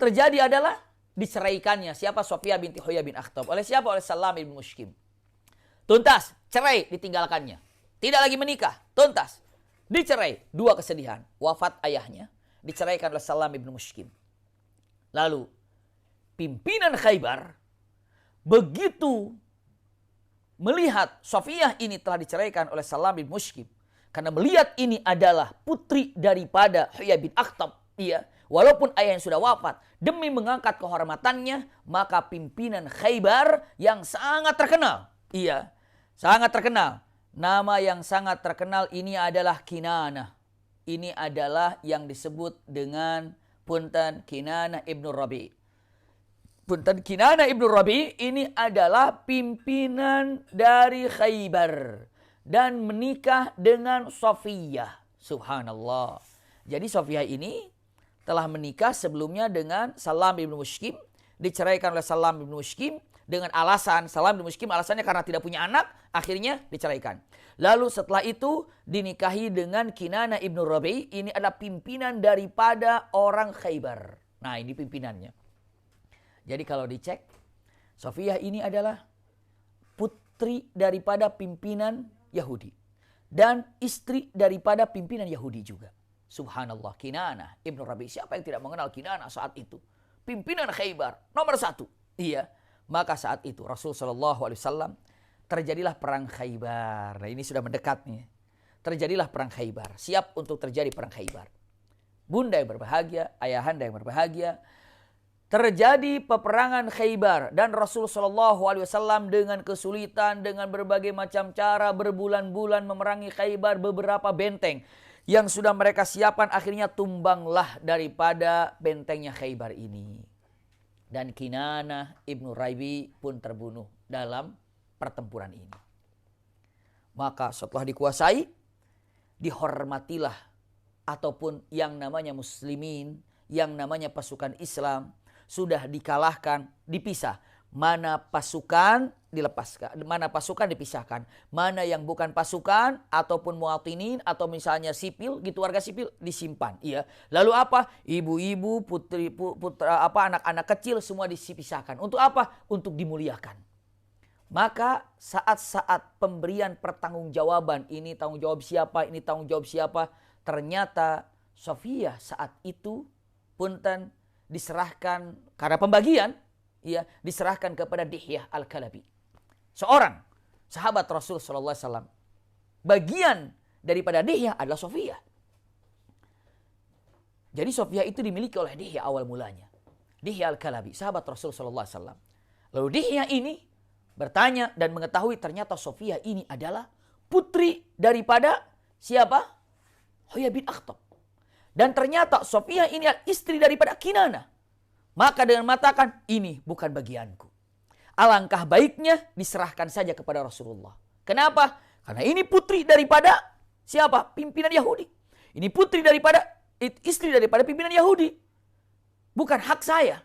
terjadi adalah diceraikannya. Siapa? Sofiyah binti Huyai bin Akhtab. Oleh siapa? Oleh Salam bin Mushkim. Tuntas, cerai, ditinggalkannya. Tidak lagi menikah, tuntas. Dicerai, 2 kesedihan. Wafat ayahnya, diceraikan oleh Salam bin Mushkim. Lalu, pimpinan Khaybar begitu melihat Sofiyah ini telah diceraikan oleh Salam bin Mushkim. Karena melihat ini adalah putri daripada Huyai bin Akhtab. Iya. Walaupun ayah yang sudah wafat, demi mengangkat kehormatannya, maka pimpinan Khaybar yang sangat terkenal. Iya, sangat terkenal. Nama yang sangat terkenal ini adalah Kinanah. Ini adalah yang disebut dengan punten Kinanah ibnu Rabi. Punten Kinanah ibnu Rabi ini adalah pimpinan dari Khaybar. Dan menikah dengan Sofiyah. Subhanallah. Jadi Sofiyah ini telah menikah sebelumnya dengan Salam bin Mushkim, diceraikan oleh Salam bin Mushkim dengan alasan Salam bin Mushkim alasannya karena tidak punya anak, akhirnya diceraikan. Lalu setelah itu dinikahi dengan Kinanah ibnu Rabi, ini adalah pimpinan daripada orang Khaybar. Nah, ini pimpinannya. Jadi kalau dicek, Sofiyah ini adalah putri daripada pimpinan Yahudi dan istri daripada pimpinan Yahudi juga. Subhanallah, Kinanah ibnu Rabi. Siapa yang tidak mengenal Kinanah saat itu? Pimpinan Khaybar, nomor 1. Iya. Maka saat itu Rasulullah SAW terjadilah perang Khaybar. Nah, ini sudah mendekat nih. Terjadilah perang Khaybar. Siap untuk terjadi perang Khaybar. Bunda yang berbahagia, ayahanda yang berbahagia. Terjadi peperangan Khaybar. Dan Rasulullah SAW dengan kesulitan, dengan berbagai macam cara berbulan-bulan memerangi Khaybar, beberapa benteng yang sudah mereka siapkan akhirnya tumbanglah daripada bentengnya Khaybar ini. Dan Kinanah ibnu Rabi pun terbunuh dalam pertempuran ini. Maka setelah dikuasai, dihormatilah ataupun yang namanya muslimin, yang namanya pasukan Islam sudah dikalahkan, dipisah. Mana pasukan dilepaskan, mana pasukan dipisahkan, mana yang bukan pasukan ataupun muatinin atau misalnya sipil gitu, warga sipil disimpan. Iya. Lalu apa? Ibu-ibu, putri, putra, anak-anak kecil semua dipisahkan. Untuk apa? Untuk dimuliakan. Maka saat-saat pemberian pertanggungjawaban, ini tanggung jawab siapa, ini tanggung jawab siapa, ternyata Sofiyah saat itu punten diserahkan karena pembagian. Ia diserahkan kepada Dihyah Al-Kalabi. Seorang sahabat Rasul SAW. Bagian daripada Dihyah adalah Sofiyah. Jadi Sofiyah itu dimiliki oleh Dihyah awal mulanya. Dihyah Al-Kalabi, sahabat Rasul SAW. Lalu Dihyah ini bertanya dan mengetahui ternyata Sofiyah ini adalah putri daripada siapa? Huyai bin Akhtab. Dan ternyata Sofiyah ini adalah istri daripada Kinanah. Maka dengan mengatakan, ini bukan bagianku. Alangkah baiknya diserahkan saja kepada Rasulullah. Kenapa? Karena ini putri daripada siapa? Pimpinan Yahudi. Ini putri daripada, istri daripada pimpinan Yahudi. Bukan hak saya.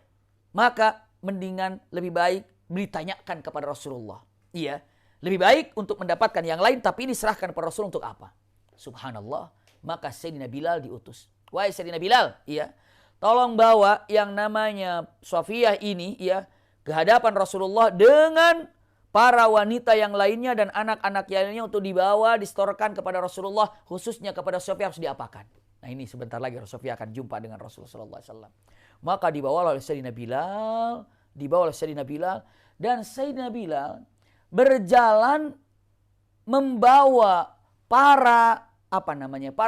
Maka mendingan lebih baik ditanyakan kepada Rasulullah. Iya. Lebih baik untuk mendapatkan yang lain, tapi ini diserahkan kepada Rasul untuk apa? Subhanallah. Maka Sayyidina Bilal diutus. Wahai Sayyidina Bilal, iya. Tolong bawa yang namanya Sofiyah ini ya ke hadapan Rasulullah dengan para wanita yang lainnya dan anak-anak yang lainnya untuk dibawa, distorkan kepada Rasulullah, khususnya kepada Sofiyah harus diapakan. Nah, ini sebentar lagi Sofiyah akan jumpa dengan Rasulullah SAW. Maka dibawa oleh Sayyidina Bilal, dan Sayyidina Bilal berjalan membawa para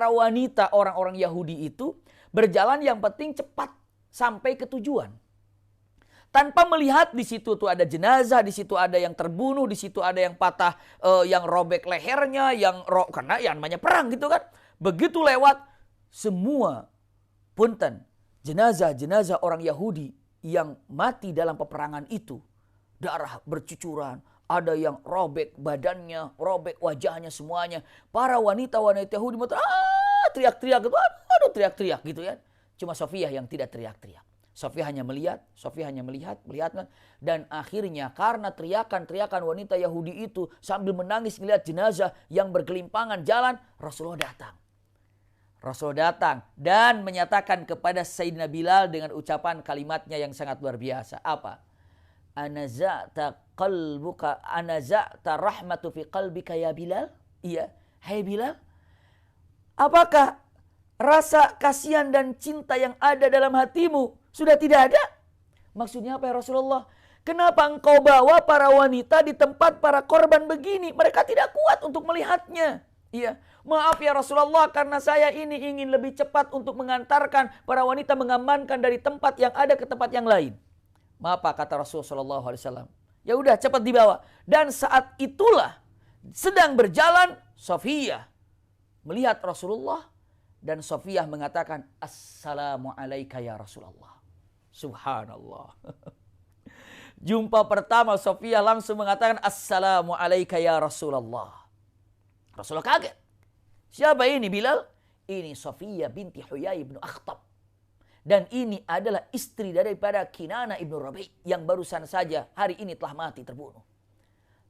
wanita orang-orang Yahudi itu berjalan yang penting cepat sampai ke tujuan. Tanpa melihat di situ tuh ada jenazah, di situ ada yang terbunuh, di situ ada yang patah, yang robek lehernya, karena yang namanya perang gitu kan. Begitu lewat semua punten jenazah-jenazah orang Yahudi yang mati dalam peperangan itu, darah bercucuran, ada yang robek badannya, robek wajahnya semuanya. Para wanita-wanita Yahudi teriak-teriak gitu, aduh teriak-teriak gitu ya. Cuma Sofiyah yang tidak teriak-teriak. Sofiyah hanya melihat, dan akhirnya karena teriakan-teriakan wanita Yahudi itu sambil menangis melihat jenazah yang bergelimpangan jalan, Rasulullah datang. Rasul datang dan menyatakan kepada Sayyidina Bilal dengan ucapan kalimatnya yang sangat luar biasa. Apa? Anaza'ta qalbuka, anaza'ta rahmatu fi qalbika ya Bilal? Iya, hai Bilal. Apakah rasa kasihan dan cinta yang ada dalam hatimu sudah tidak ada? Maksudnya apa ya Rasulullah? Kenapa engkau bawa para wanita di tempat para korban begini? Mereka tidak kuat untuk melihatnya. Iya, maaf ya Rasulullah, karena saya ini ingin lebih cepat untuk mengantarkan para wanita mengamankan dari tempat yang ada ke tempat yang lain. Maaf kata Rasulullah SAW. Ya udah cepat dibawa. Dan saat itulah sedang berjalan Safiyah melihat Rasulullah dan Safiyah mengatakan Assalamu alayka ya Rasulullah. Subhanallah. Jumpa pertama Safiyah langsung mengatakan Assalamu alayka ya Rasulullah. Rasulullah kaget. Siapa ini Bilal? Ini Safiyah binti Huyai bin Akhtab. Dan ini adalah istri daripada Kinana ibn Rabi yang barusan saja hari ini telah mati terbunuh.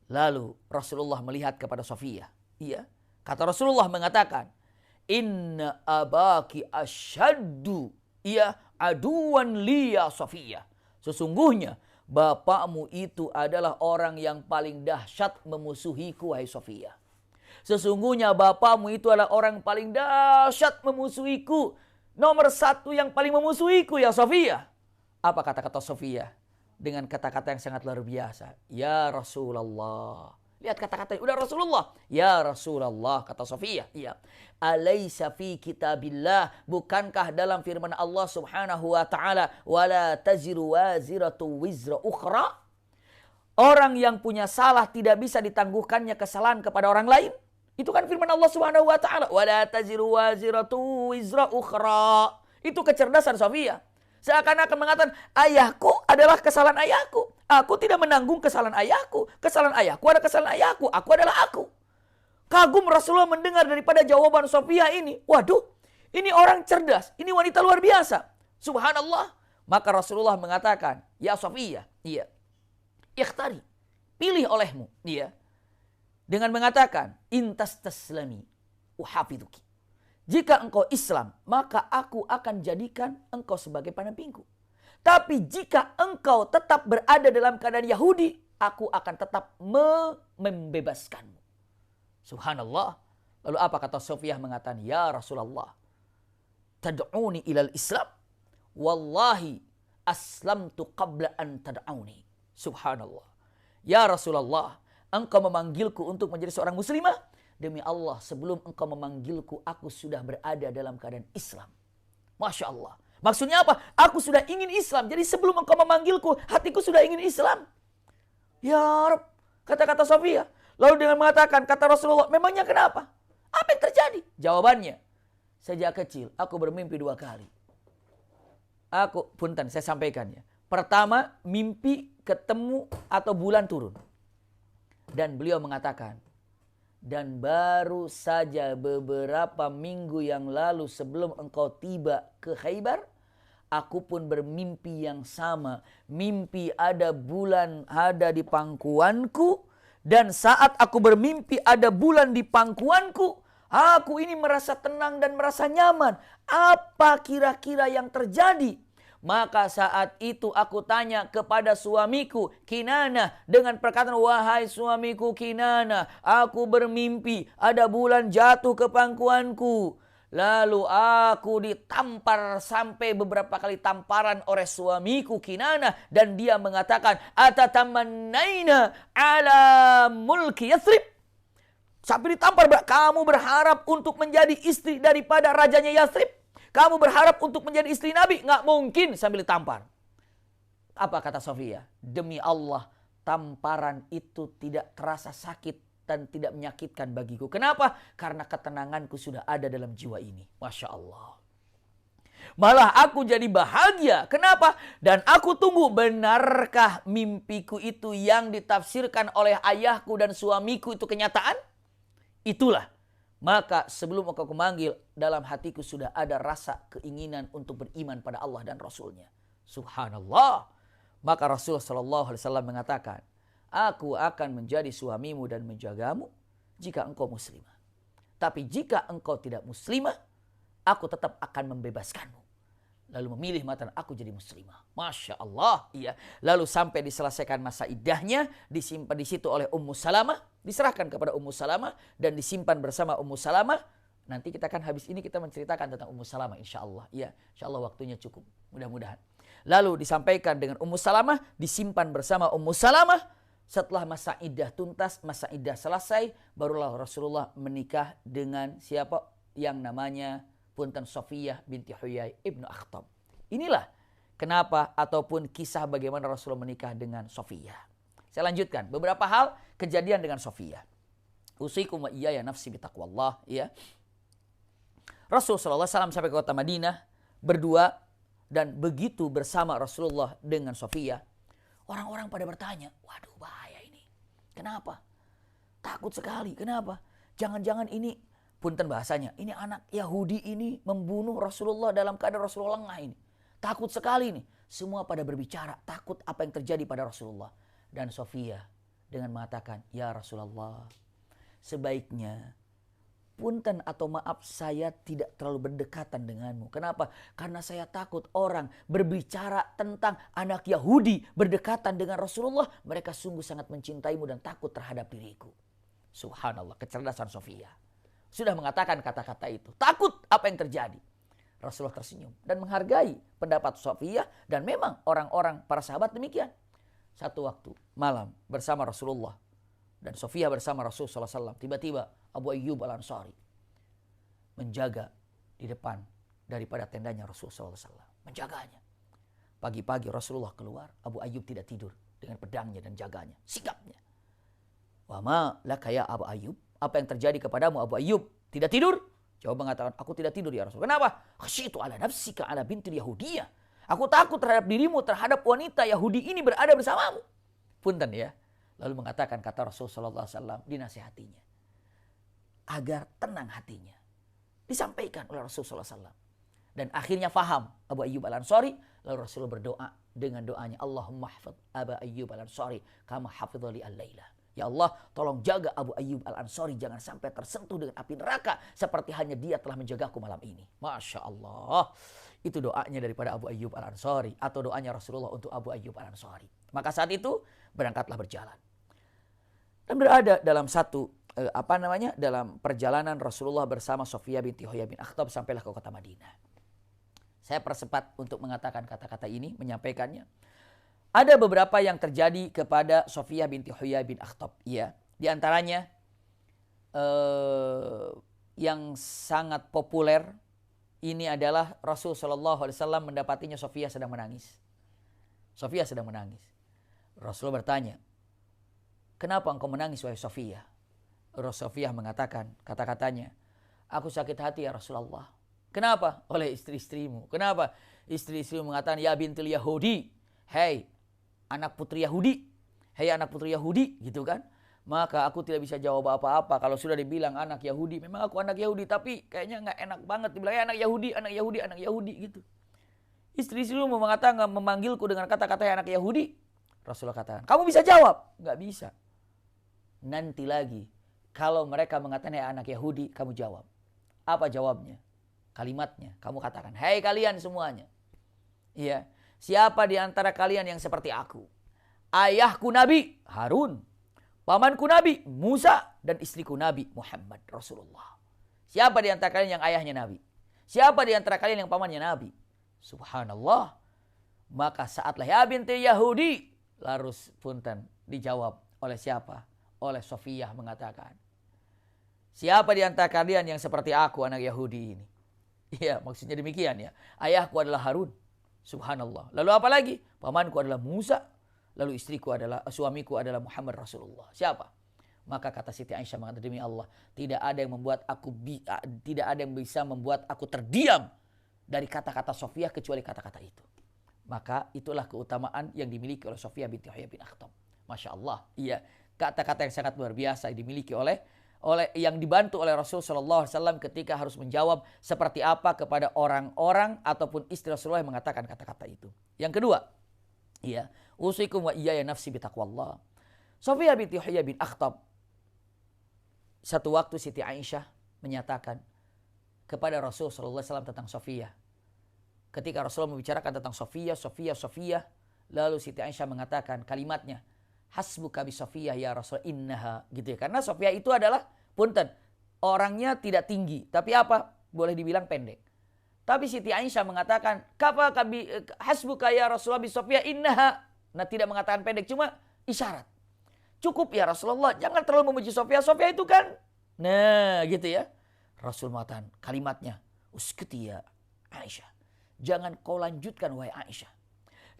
Lalu Rasulullah melihat kepada Safiyah. Iya. Kata Rasulullah mengatakan, Inna abaki asyaddu ya aduan liya Safiyah. Sesungguhnya bapakmu itu adalah orang yang paling dahsyat memusuhiku, wahai Safiyah. Sesungguhnya bapakmu itu adalah orang paling dahsyat memusuhiku. Nomor satu yang paling memusuhiku ya Safiyah. Apa kata-kata Safiyah? Dengan kata-kata yang sangat luar biasa. Ya Rasulullah. Lihat kata-katanya. Udah Rasulullah. Ya Rasulullah. Kata Safiyah. Ya. Alaysa fi kitabillah. Bukankah dalam firman Allah subhanahu wa ta'ala. Wala taziru waziratu wizra ukhra. Orang yang punya salah tidak bisa ditangguhkannya kesalahan kepada orang lain. Itu kan firman Allah Subhanahu wa taala, "Wala taziru waziratu wizra ukhra." Itu kecerdasan Safiyah. Seakan-akan mengatakan, ayahku adalah kesalahan ayahku. Aku tidak menanggung kesalahan ayahku. Kesalahan ayahku adalah kesalahan ayahku. Aku adalah aku. Kagum Rasulullah mendengar daripada jawaban Safiyah ini. Waduh, ini orang cerdas. Ini wanita luar biasa. Subhanallah. Maka Rasulullah mengatakan, ya Safiyah, iya. Ikhtari, pilih olehmu. Iya. Dengan mengatakan, intas taslami uhafiduki. Jika engkau Islam, maka aku akan jadikan engkau sebagai pendampingku. Tapi jika engkau tetap berada dalam keadaan Yahudi, aku akan tetap membebaskanmu. Subhanallah. Lalu apa kata Safiyah mengatakan, ya Rasulullah, tad'uni ilal Islam. Wallahi aslamtu qabla an tad'uni. Subhanallah. Ya Rasulullah, engkau memanggilku untuk menjadi seorang muslimah. Demi Allah, sebelum engkau memanggilku, aku sudah berada dalam keadaan Islam. Masya Allah. Maksudnya apa? Aku sudah ingin Islam. Jadi sebelum engkau memanggilku, hatiku sudah ingin Islam. Ya Rabb, kata-kata Safiyah. Lalu dengan mengatakan, kata Rasulullah, memangnya kenapa? Apa yang terjadi? Jawabannya, sejak kecil aku bermimpi 2 kali. Punten, saya sampaikannya. Pertama, mimpi ketemu atau bulan turun. Dan beliau mengatakan, dan baru saja beberapa minggu yang lalu sebelum engkau tiba ke Khaybar, aku pun bermimpi yang sama. Mimpi ada bulan ada di pangkuanku, dan saat aku bermimpi ada bulan di pangkuanku, aku ini merasa tenang dan merasa nyaman. Apa kira-kira yang terjadi? Maka saat itu aku tanya kepada suamiku Kinana dengan perkataan, wahai suamiku Kinana, aku bermimpi ada bulan jatuh ke pangkuanku. Lalu aku ditampar sampai beberapa kali tamparan oleh suamiku Kinana, dan dia mengatakan, atatamannaina ala mulki Yathrib. Sampai ditampar, kamu berharap untuk menjadi istri daripada rajanya Yathrib? Kamu berharap untuk menjadi istri Nabi? Nggak mungkin, sambil ditampar. Apa kata Safiyah? Demi Allah, tamparan itu tidak terasa sakit dan tidak menyakitkan bagiku. Kenapa? Karena ketenanganku sudah ada dalam jiwa ini. Masya Allah. Malah aku jadi bahagia. Kenapa? Dan aku tunggu, benarkah mimpiku itu yang ditafsirkan oleh ayahku dan suamiku itu kenyataan? Itulah. Maka sebelum engkau kumanggil, dalam hatiku sudah ada rasa keinginan untuk beriman pada Allah dan Rasulnya. Subhanallah. Maka Rasulullah SAW mengatakan, aku akan menjadi suamimu dan menjagamu jika engkau muslimah. Tapi jika engkau tidak muslimah, aku tetap akan membebaskanmu. Lalu memilih mata aku jadi muslimah. Masya Allah. Iya. Lalu sampai diselesaikan masa iddahnya, disimpan di situ oleh Ummu Salamah, diserahkan kepada Ummu Salamah dan disimpan bersama Ummu Salamah. Nanti kita akan habis ini kita menceritakan tentang Ummu Salamah insya Allah. Iya, insya Allah waktunya cukup. Mudah-mudahan. Lalu disampaikan dengan Ummu Salamah, disimpan bersama Ummu Salamah. Setelah masa iddah tuntas, masa iddah selesai, barulah Rasulullah menikah dengan siapa? Yang namanya punten Safiyah binti Huyai ibnu Akhtab. Inilah kenapa ataupun kisah bagaimana Rasulullah menikah dengan Safiyah. Saya lanjutkan beberapa hal kejadian dengan Safiyah. Usikum wa iyaya nafsi bitaqwallah, ya. Rasul sallallahu alaihi wasallam sampai ke kota Madinah berdua, dan begitu bersama Rasulullah dengan Safiyah, orang-orang pada bertanya, waduh bahaya ini. Kenapa? Takut sekali. Kenapa? Jangan-jangan ini, punten bahasanya, ini anak Yahudi ini membunuh Rasulullah dalam keadaan Rasulullah lengah ini. Takut sekali nih. Semua pada berbicara, takut apa yang terjadi pada Rasulullah. Dan Safiyah dengan mengatakan, ya Rasulullah, sebaiknya punten atau maaf saya tidak terlalu berdekatan denganmu. Kenapa? Karena saya takut orang berbicara tentang anak Yahudi berdekatan dengan Rasulullah. Mereka sungguh sangat mencintaimu dan takut terhadap diriku. Subhanallah, kecerdasan Safiyah. Sudah mengatakan kata-kata itu. Takut apa yang terjadi. Rasulullah tersenyum dan menghargai pendapat Safiyah. Dan memang orang-orang, para sahabat demikian. Satu waktu malam bersama Rasulullah dan Safiyah bersama Rasulullah SAW. Tiba-tiba Abu Ayyub Al-Ansari menjaga di depan daripada tendanya Rasulullah SAW. Menjaganya. Pagi-pagi Rasulullah keluar. Abu Ayyub tidak tidur dengan pedangnya dan jaganya. Sikapnya. Wa ma laka ya Abu Ayyub. Apa yang terjadi kepadamu Abu Ayyub? Tidak tidur? Jawab mengatakan, aku tidak tidur ya Rasul. Kenapa? Khasyitu ala nafsika ala bintil Yahudiyah. Aku takut terhadap dirimu, terhadap wanita Yahudi ini berada bersamamu. Punten ya. Lalu mengatakan kata Rasulullah SAW, dinasihatinya. Agar tenang hatinya. Disampaikan oleh Rasulullah SAW. Dan akhirnya faham Abu Ayyub Al-Ansari. Lalu Rasulullah berdoa dengan doanya, Allahumma hafidh Abu Ayyub Al-Ansari kama hafidhali al-layla. Ya Allah, tolong jaga Abu Ayyub Al-Ansari jangan sampai tersentuh dengan api neraka seperti hanya dia telah menjagaku malam ini. Masya Allah. Itu doanya daripada Abu Ayyub Al-Ansari atau doanya Rasulullah untuk Abu Ayyub Al-Ansari. Maka saat itu berangkatlah berjalan. Dan berada dalam dalam perjalanan Rasulullah bersama Safiyah binti Huyai bin Akhtab sampailah ke kota Madinah. Saya percepat untuk mengatakan kata-kata ini, menyampaikannya. Ada beberapa yang terjadi kepada Safiyah binti Huyai bin Akhtab. Ya, di antaranya yang sangat populer ini adalah Rasul SAW mendapatinya Safiyah sedang menangis. Safiyah sedang menangis. Rasul bertanya, kenapa engkau menangis wahai Safiyah? Safiyah mengatakan kata-katanya, aku sakit hati ya Rasulullah. Kenapa? Oleh istri-istrimu. Kenapa? Istri-istrimu mengatakan, ya bintil Yahudi. Hei anak putri Yahudi. Hei anak putri Yahudi. Gitu kan. Maka aku tidak bisa jawab apa-apa. Kalau sudah dibilang anak Yahudi. Memang aku anak Yahudi. Tapi kayaknya gak enak banget. Dibilang anak Yahudi, anak Yahudi, anak Yahudi gitu. Istri-istrimu mengatakan, memanggilku dengan kata-kata anak Yahudi. Rasulullah katakan, kamu bisa jawab? Gak bisa. Nanti lagi. Kalau mereka mengatakan anak Yahudi, kamu jawab. Apa jawabnya? Kalimatnya. Kamu katakan, hei kalian semuanya. Iya. Siapa di antara kalian yang seperti aku? Ayahku Nabi Harun. Pamanku Nabi Musa. Dan istriku Nabi Muhammad Rasulullah. Siapa di antara kalian yang ayahnya Nabi? Siapa di antara kalian yang pamannya Nabi? Subhanallah. Maka saatlah ya binti Yahudi. Lalu punten dijawab oleh siapa? Oleh Safiyah mengatakan, siapa di antara kalian yang seperti aku anak Yahudi ini? Iya, maksudnya demikian ya. Ayahku adalah Harun. Subhanallah. Lalu apa lagi? Pamanku adalah Musa. Lalu suamiku adalah Muhammad Rasulullah. Siapa? Maka kata Siti Aisyah mengatakan, demi Allah, tidak ada yang bisa membuat aku terdiam dari kata-kata Safiyah kecuali kata-kata itu. Maka itulah keutamaan yang dimiliki oleh Safiyah binti Huyai bin Akhtab. Masya Allah. Iya, kata-kata yang sangat luar biasa yang dimiliki oleh yang dibantu oleh Rasulullah SAW ketika harus menjawab seperti apa kepada orang-orang ataupun istri Rasulullah yang mengatakan kata-kata itu. Yang kedua, ya, usikum wa iyaya nafsi bitaqwallah. Safiyah binti Huyai bin Akhtab, satu waktu Siti Aisyah menyatakan, kepada Rasul sallallahu alaihi wasallam tentang Sofia. Ketika Rasulullah membicarakan tentang Sofia, lalu Siti Aisyah mengatakan kalimatnya, hasbuka bi Sofia ya Rasul innaha, gitu ya. Karena Sofia itu adalah, punten, orangnya tidak tinggi, tapi apa? Boleh dibilang pendek. Tapi Siti Aisyah mengatakan, hasbuka ya Rasulullah bi Sofia innaha. Nah, tidak mengatakan pendek, cuma isyarat. Cukup ya Rasulullah, jangan terlalu memuji Sofia. Sofia itu kan, nah gitu ya. Rasul mengatakan kalimatnya, uskuti ya Aisyah. Jangan kau lanjutkan wahai Aisyah.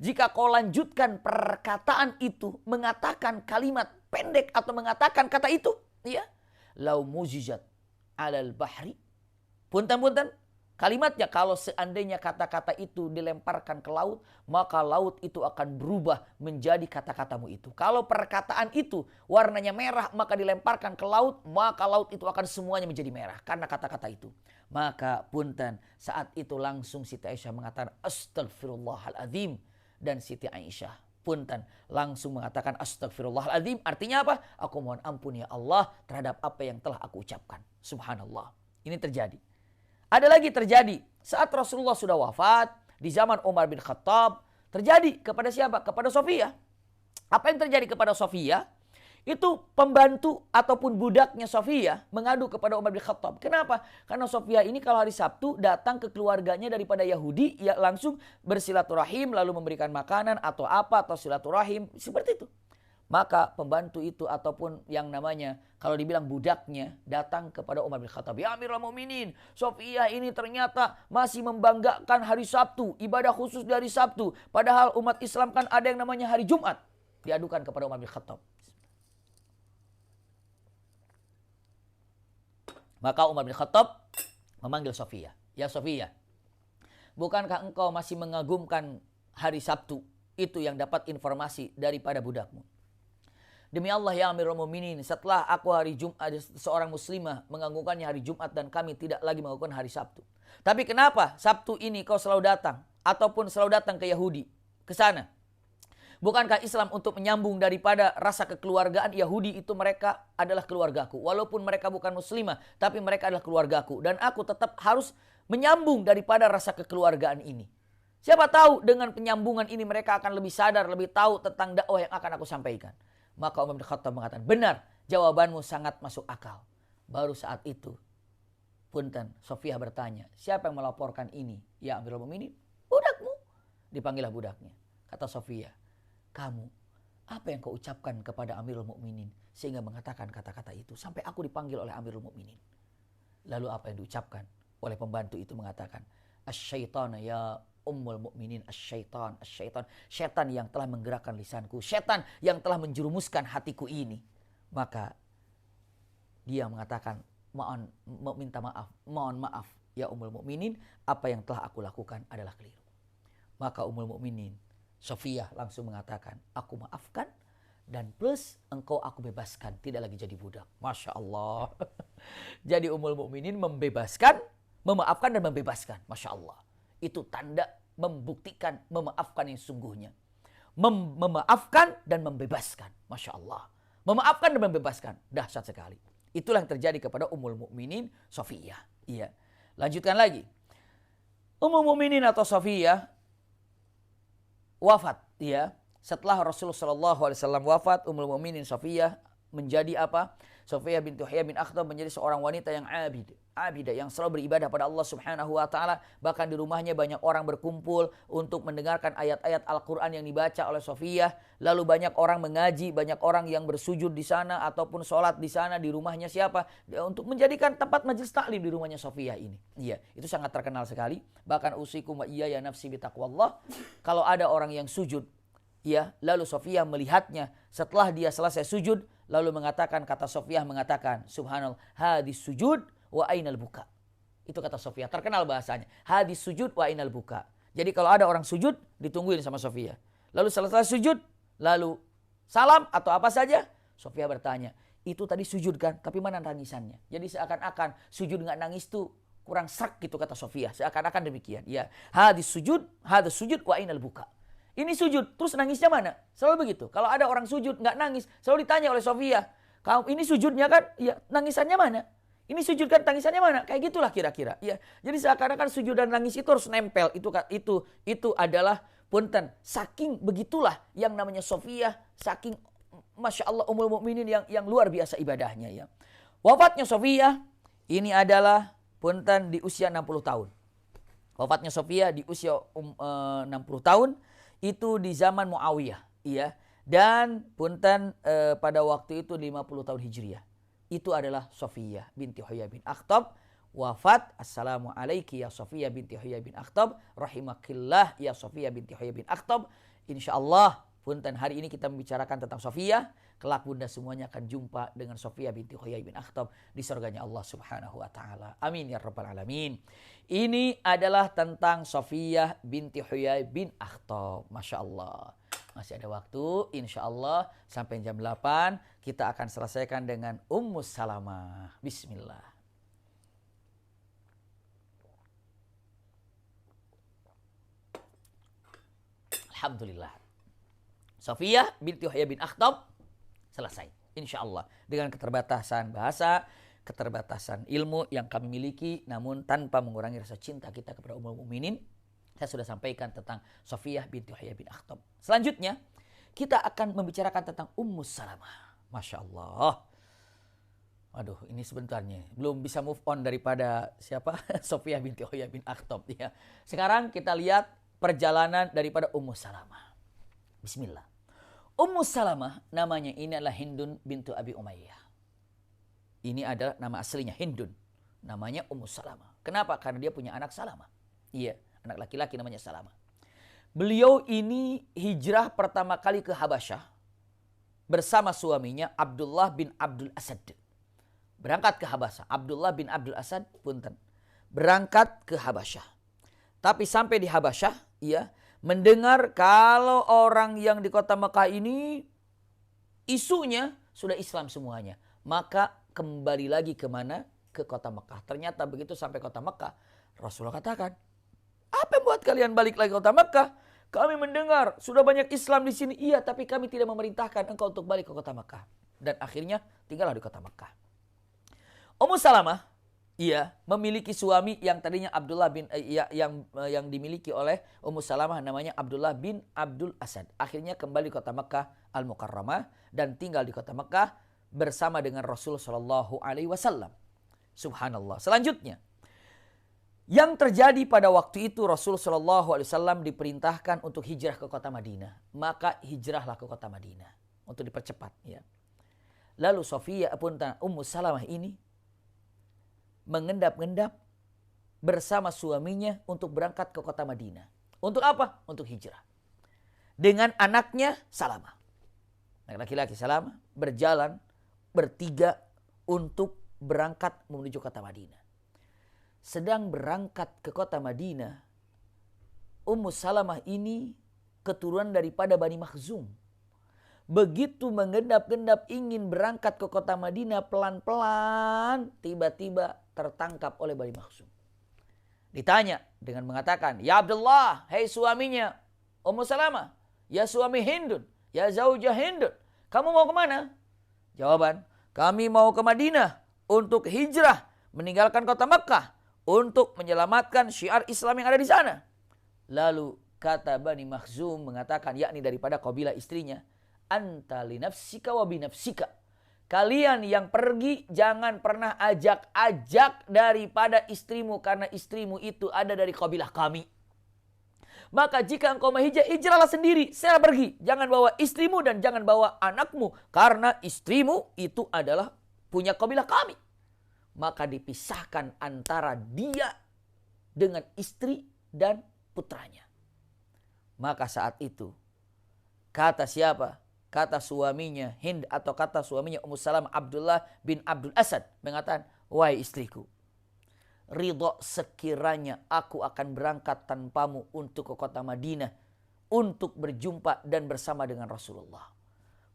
Jika kau lanjutkan perkataan itu, mengatakan kalimat pendek atau mengatakan kata itu, ya, lau muzijat alal bahri. Punten, kalimatnya kalau seandainya kata-kata itu dilemparkan ke laut, maka laut itu akan berubah menjadi kata-katamu itu. Kalau perkataan itu warnanya merah, maka dilemparkan ke laut, maka laut itu akan semuanya menjadi merah karena kata-kata itu. Maka punten, saat itu langsung Siti Aisyah mengatakan astagfirullahaladzim. Dan Siti Aisyah punten langsung mengatakan astagfirullahaladzim. Artinya apa? Aku mohon ampun ya Allah terhadap apa yang telah aku ucapkan. Subhanallah. Ini terjadi. Ada lagi terjadi saat Rasulullah sudah wafat di zaman Umar bin Khattab. Terjadi kepada siapa? Kepada Sofia. Apa yang terjadi kepada Sofia? Itu pembantu ataupun budaknya Sofia mengadu kepada Umar bin Khattab. Kenapa? Karena Sofia ini kalau hari Sabtu datang ke keluarganya daripada Yahudi, ya langsung bersilaturahim lalu memberikan makanan atau apa atau silaturahim seperti itu. Maka pembantu itu ataupun yang namanya kalau dibilang budaknya datang kepada Umar bin Khattab. Ya Amirul Mukminin, Sofia ini ternyata masih membanggakan hari Sabtu, ibadah khusus di hari Sabtu. Padahal umat Islam kan ada yang namanya hari Jumat. Diadukan kepada Umar bin Khattab. Maka Umar bin Khattab memanggil Sofia. Ya Sofia, bukankah engkau masih mengagumkan hari Sabtu? Itu yang dapat informasi daripada budakmu. Demi Allah ya Amirul Mukminin, setelah aku hari Jumat, seorang muslimah mengagungkannya hari Jumat dan kami tidak lagi mengagungkan hari Sabtu. Tapi kenapa Sabtu ini kau selalu datang? Ataupun selalu datang ke Yahudi, ke sana? Bukankah Islam untuk menyambung daripada rasa kekeluargaan? Yahudi itu mereka adalah keluargaku. Walaupun mereka bukan muslimah, tapi mereka adalah keluargaku. Dan aku tetap harus menyambung daripada rasa kekeluargaan ini. Siapa tahu dengan penyambungan ini mereka akan lebih sadar, lebih tahu tentang dakwah yang akan aku sampaikan. Maka Umar bin Khattab mengatakan, benar, jawabanmu sangat masuk akal. Baru saat itu, punten, Sofia bertanya, siapa yang melaporkan ini? Ya Amirul Mukminin, budakmu. Dipanggillah budaknya. Kata Sofia, kamu, apa yang kau ucapkan kepada Amirul Mukminin sehingga mengatakan kata-kata itu sampai aku dipanggil oleh Amirul Mukminin? Lalu apa yang diucapkan oleh pembantu itu mengatakan, asy-syaitana ya Ummul Mukminin, asy-syaitan, asy-syaitan, syaitan yang telah menggerakkan lisanku, syaitan yang telah menjerumuskan hatiku ini. Maka dia mengatakan, mohon maaf ya Ummul Mukminin, apa yang telah aku lakukan adalah keliru. Maka Ummul Mukminin Sofia langsung mengatakan, aku maafkan dan plus engkau aku bebaskan, tidak lagi jadi budak. Masya Allah. Jadi Ummul Mukminin membebaskan, memaafkan dan membebaskan. Masya Allah. Itu tanda membuktikan memaafkan yang sungguhnya. Memaafkan dan membebaskan. Masya Allah. Memaafkan dan membebaskan. Dahsyat sekali. Itulah yang terjadi kepada Ummul Mukminin Sofia. Iya. Lanjutkan lagi. Ummul Mukminin atau Sofia wafat, ya. Setelah Rasulullah SAW wafat, Ummul Mukminin Sofia menjadi apa? Sofia binti Huyai bin Akhtab menjadi seorang wanita yang abidah, yang selalu beribadah pada Allah Subhanahu wa taala. Bahkan di rumahnya banyak orang berkumpul untuk mendengarkan ayat-ayat Al-Qur'an yang dibaca oleh Sofia. Lalu banyak orang mengaji, banyak orang yang bersujud di sana ataupun sholat di sana di rumahnya siapa? Untuk menjadikan tempat majelis taklim di rumahnya Sofia ini. Iya, itu sangat terkenal sekali. Bahkan usikum wa iyaya nafsi bitaqwallah. Kalau ada orang yang sujud, ya, lalu Sofia melihatnya setelah dia selesai sujud, lalu mengatakan, kata Sofia mengatakan, subhanallah, hadis sujud wa ainal buka. Itu kata Sofia, terkenal bahasanya. Hadis sujud wa ainal buka. Jadi kalau ada orang sujud, ditungguin sama Sofia. Lalu selesai sujud, lalu salam atau apa saja, Sofia bertanya, itu tadi sujud kan, tapi mana tangisannya? Jadi seakan-akan sujud nggak nangis tuh kurang serak gitu kata Sofia. Seakan-akan demikian. Ya, hadis sujud wa ainal buka. Ini sujud, terus nangisnya mana? Selalu begitu. Kalau ada orang sujud nggak nangis, selalu ditanya oleh Sofia, kamu ini sujudnya kan? Ya, nangisannya mana? Ini sujud dan tangisannya mana? Kayak gitulah kira-kira. Ya, jadi seakan-akan sujud dan nangis itu harus nempel. Itu adalah punten. Saking begitulah yang namanya Sofiyah, saking Masya Allah Ummul Mukminin yang luar biasa ibadahnya ya. Wafatnya Sofiyah ini adalah punten di usia 60 tahun. Wafatnya Sofiyah di usia 60 tahun itu di zaman Muawiyah, ya. Dan punten pada waktu itu 50 tahun Hijriah. Itu adalah Sofiyah binti Huyai bin Akhtab wafat. Assalamu alayki ya Sofiyah binti Huyai bin Akhtab, rahimakillah ya Sofiyah binti Huyai bin Akhtab. Insyaallah punten hari ini kita membicarakan tentang Sofiyah. Kelak bunda semuanya akan jumpa dengan Sofiyah binti Huyai bin Akhtab di surganya Allah Subhanahu wa taala. Amin ya rabbal alamin. Ini adalah tentang Sofiyah binti Huyai bin Akhtab. Masya Allah. Masih ada waktu, insya Allah sampai jam 8 kita akan selesaikan dengan Ummu Salamah. Bismillah. Alhamdulillah. Sofiyah binti Huyai bin Akhtab selesai. Insya Allah. Dengan keterbatasan bahasa, keterbatasan ilmu yang kami miliki, namun tanpa mengurangi rasa cinta kita kepada Ummul Mukminin, saya sudah sampaikan tentang Sofiyah binti Huyai bin Akhtab. Selanjutnya, kita akan membicarakan tentang Ummu Salamah. Masya Allah. Waduh, ini sebentarnya belum bisa move on daripada siapa? Sofiyah binti Huyai bin Akhtab. Ya. Sekarang kita lihat perjalanan daripada Ummu Salamah. Bismillah. Ummu Salamah namanya ini adalah Hindun bintu Abi Umayyah. Ini adalah nama aslinya Hindun. Namanya Ummu Salamah. Kenapa? Karena dia punya anak Salamah. Iya, anak laki-laki namanya Salamah. Beliau ini hijrah pertama kali ke Habasyah bersama suaminya Abdullah bin Abdul Asad. Berangkat ke Habasyah. Abdullah bin Abdul Asad punten. Berangkat ke Habasyah. Tapi sampai di Habasyah, ya, mendengar kalau orang yang di kota Mekah ini isunya sudah Islam semuanya. Maka kembali lagi ke mana? Ke kota Mekah. Ternyata begitu sampai kota Mekah, Rasulullah katakan, apa yang buat kalian balik lagi ke kota Mekah? Kami mendengar sudah banyak Islam di sini. Iya, tapi kami tidak memerintahkan engkau untuk balik ke kota Mekah. Dan akhirnya tinggallah di kota Mekah. Ummu Salamah, ia memiliki suami yang tadinya Abdullah bin yang dimiliki oleh Ummu Salamah namanya Abdullah bin Abdul Asad. Akhirnya kembali ke kota Mekah Al-Mukarramah dan tinggal di kota Mekah bersama dengan Rasul sallallahu alaihi wasallam. Subhanallah. Selanjutnya, yang terjadi pada waktu itu Rasul sallallahu alaihi wasallam diperintahkan untuk hijrah ke kota Madinah. Maka hijrahlah ke kota Madinah untuk dipercepat, ya. Lalu Sofiyah Ummu Salamah ini mengendap-endap bersama suaminya untuk berangkat ke kota Madinah. Untuk apa? Untuk hijrah. Dengan anaknya Salamah. Anak laki-laki Salamah berjalan bertiga untuk berangkat menuju kota Madinah. Sedang berangkat ke kota Madinah, Ummu Salamah ini keturunan daripada Bani Makhzum. Begitu mengendap-endap ingin berangkat ke kota Madinah pelan-pelan, tiba-tiba tertangkap oleh Bani Makhzum. Ditanya dengan mengatakan, ya Abdullah, hei suaminya Ummu Salamah, ya suami Hindun, ya zaujah Hindun, kamu mau kemana? Jawaban, kami mau ke Madinah untuk hijrah, meninggalkan kota Mekah, untuk menyelamatkan syiar Islam yang ada di sana. Lalu kata Bani Makhzum mengatakan, yakni daripada kabilah istrinya, anta li nafsika wa bi nafsika. Kalian yang pergi jangan pernah ajak-ajak daripada istrimu, karena istrimu itu ada dari kabilah kami. Maka jika engkau mau hijrah, hijrahlah sendiri, saya pergi. Jangan bawa istrimu dan jangan bawa anakmu, karena istrimu itu adalah punya kabilah kami. Maka dipisahkan antara dia dengan istri dan putranya. Maka saat itu kata siapa? Kata suaminya Hind atau kata suaminya Ummu Salamah Abdullah bin Abdul Asad mengatakan, wahai istriku, ridho sekiranya aku akan berangkat tanpamu untuk ke kota Madinah untuk berjumpa dan bersama dengan Rasulullah.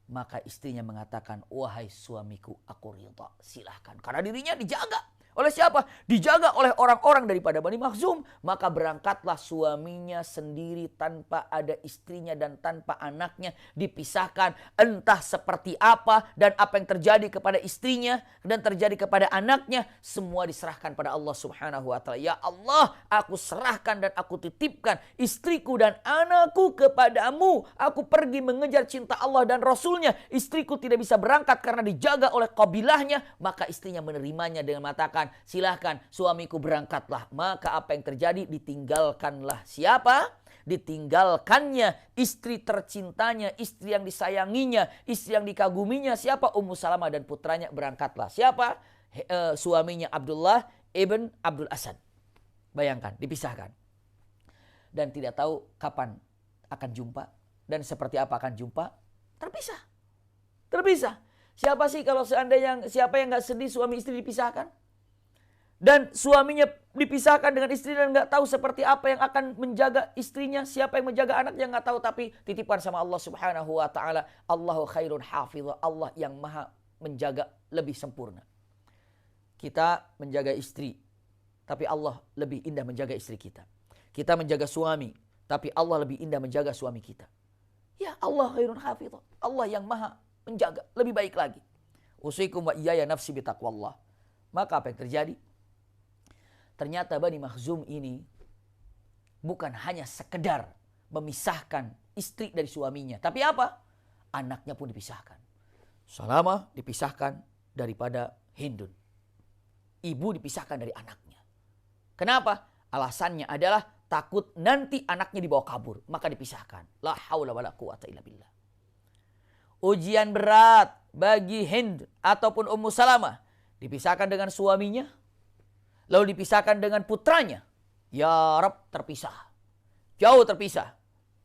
Maka istrinya mengatakan, wahai suamiku, aku ridho, silahkan. Karena dirinya dijaga Oleh siapa? Dijaga oleh orang-orang daripada Bani Makhzum. Maka berangkatlah suaminya sendiri tanpa ada istrinya dan tanpa anaknya, dipisahkan. Entah seperti apa dan apa yang terjadi kepada istrinya dan terjadi kepada anaknya, semua diserahkan pada Allah Subhanahu wa taala. Ya Allah, aku serahkan dan aku titipkan istriku dan anakku kepadamu. Aku pergi mengejar cinta Allah dan Rasulnya. Istriku tidak bisa berangkat karena dijaga oleh kabilahnya. Maka istrinya menerimanya dengan mengatakan, silahkan suamiku berangkatlah. Maka apa yang terjadi? Ditinggalkanlah siapa? Ditinggalkannya istri tercintanya, istri yang disayanginya, istri yang dikaguminya. Siapa? Ummu Salamah dan putranya berangkatlah. Siapa? Suaminya Abdullah ibn Abdul Asad. Bayangkan, dipisahkan. Dan tidak tahu kapan akan jumpa dan seperti apa akan jumpa. Terpisah. Terpisah. Siapa sih kalau siapa yang nggak sedih suami istri dipisahkan? Dan suaminya dipisahkan dengan istri dan nggak tahu seperti apa yang akan menjaga istrinya, siapa yang menjaga anaknya nggak tahu, tapi titipan sama Allah Subhanahu wa taala. Allahu khairun hafidh, Allah yang maha menjaga lebih sempurna. Kita menjaga istri, tapi Allah lebih indah menjaga istri kita. Kita menjaga suami, tapi Allah lebih indah menjaga suami kita. Ya Allah khairun hafidh, Allah yang maha menjaga lebih baik lagi. Usikum wa iyaya nafsi bitaqwallah. Maka apa yang terjadi? Ternyata Bani Makhzum ini bukan hanya sekedar memisahkan istri dari suaminya, tapi apa? Anaknya pun dipisahkan. Salamah dipisahkan daripada Hindun. Ibu dipisahkan dari anaknya. Kenapa? Alasannya adalah takut nanti anaknya dibawa kabur, maka dipisahkan. La haula wala quwata illa billah. Ujian berat bagi Hind ataupun Ummu Salamah. Dipisahkan dengan suaminya. Lalu dipisahkan dengan putranya. Ya Rab, terpisah. Jauh terpisah.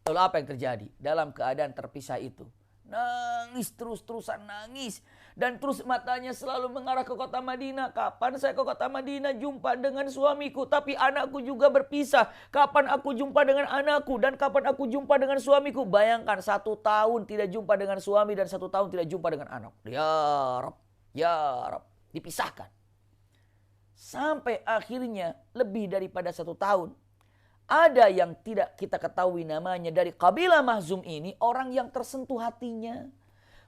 Lalu apa yang terjadi? Dalam keadaan terpisah itu, nangis terus-terusan nangis. Dan terus matanya selalu mengarah ke kota Madinah. Kapan saya ke kota Madinah jumpa dengan suamiku? Tapi anakku juga berpisah. Kapan aku jumpa dengan anakku? Dan kapan aku jumpa dengan suamiku? Bayangkan 1 tahun tidak jumpa dengan suami dan 1 tahun tidak jumpa dengan anak. Ya Rab, ya Rab. Dipisahkan. Sampai akhirnya lebih daripada 1 tahun. Ada yang tidak kita ketahui namanya dari kabilah Makhzum ini. Orang yang tersentuh hatinya.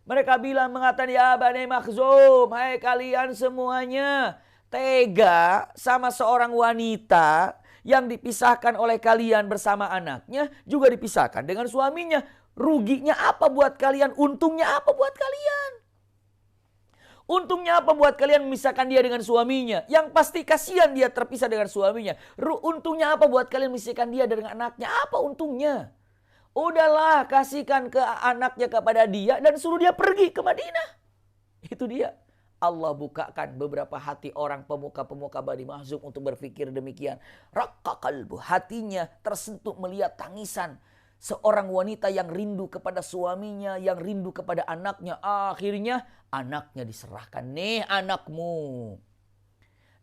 Mereka bilang mengatakan, ya Bani Makhzum, hai kalian semuanya, tega sama seorang wanita yang dipisahkan oleh kalian bersama anaknya, juga dipisahkan dengan suaminya. Ruginya apa buat kalian? Untungnya apa buat kalian? Untungnya apa buat kalian memisahkan dia dengan suaminya? Yang pasti kasihan dia terpisah dengan suaminya. Untungnya apa buat kalian memisahkan dia dengan anaknya? Apa untungnya? Udahlah, kasihkan ke anaknya kepada dia dan suruh dia pergi ke Madinah. Itu dia. Allah bukakan beberapa hati orang pemuka-pemuka Bani Makhzum untuk berpikir demikian. Raqqa qalbu, hatinya tersentuh melihat tangisan seorang wanita yang rindu kepada suaminya, yang rindu kepada anaknya. Akhirnya anaknya diserahkan. Nih anakmu.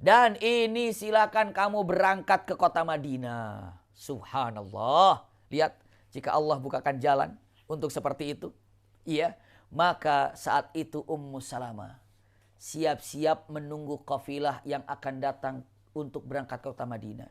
Dan ini silakan kamu berangkat ke kota Madinah. Subhanallah. Lihat. Jika Allah bukakan jalan untuk seperti itu, iya, maka saat itu Ummu Salamah siap-siap menunggu kafilah yang akan datang untuk berangkat ke kota Madinah.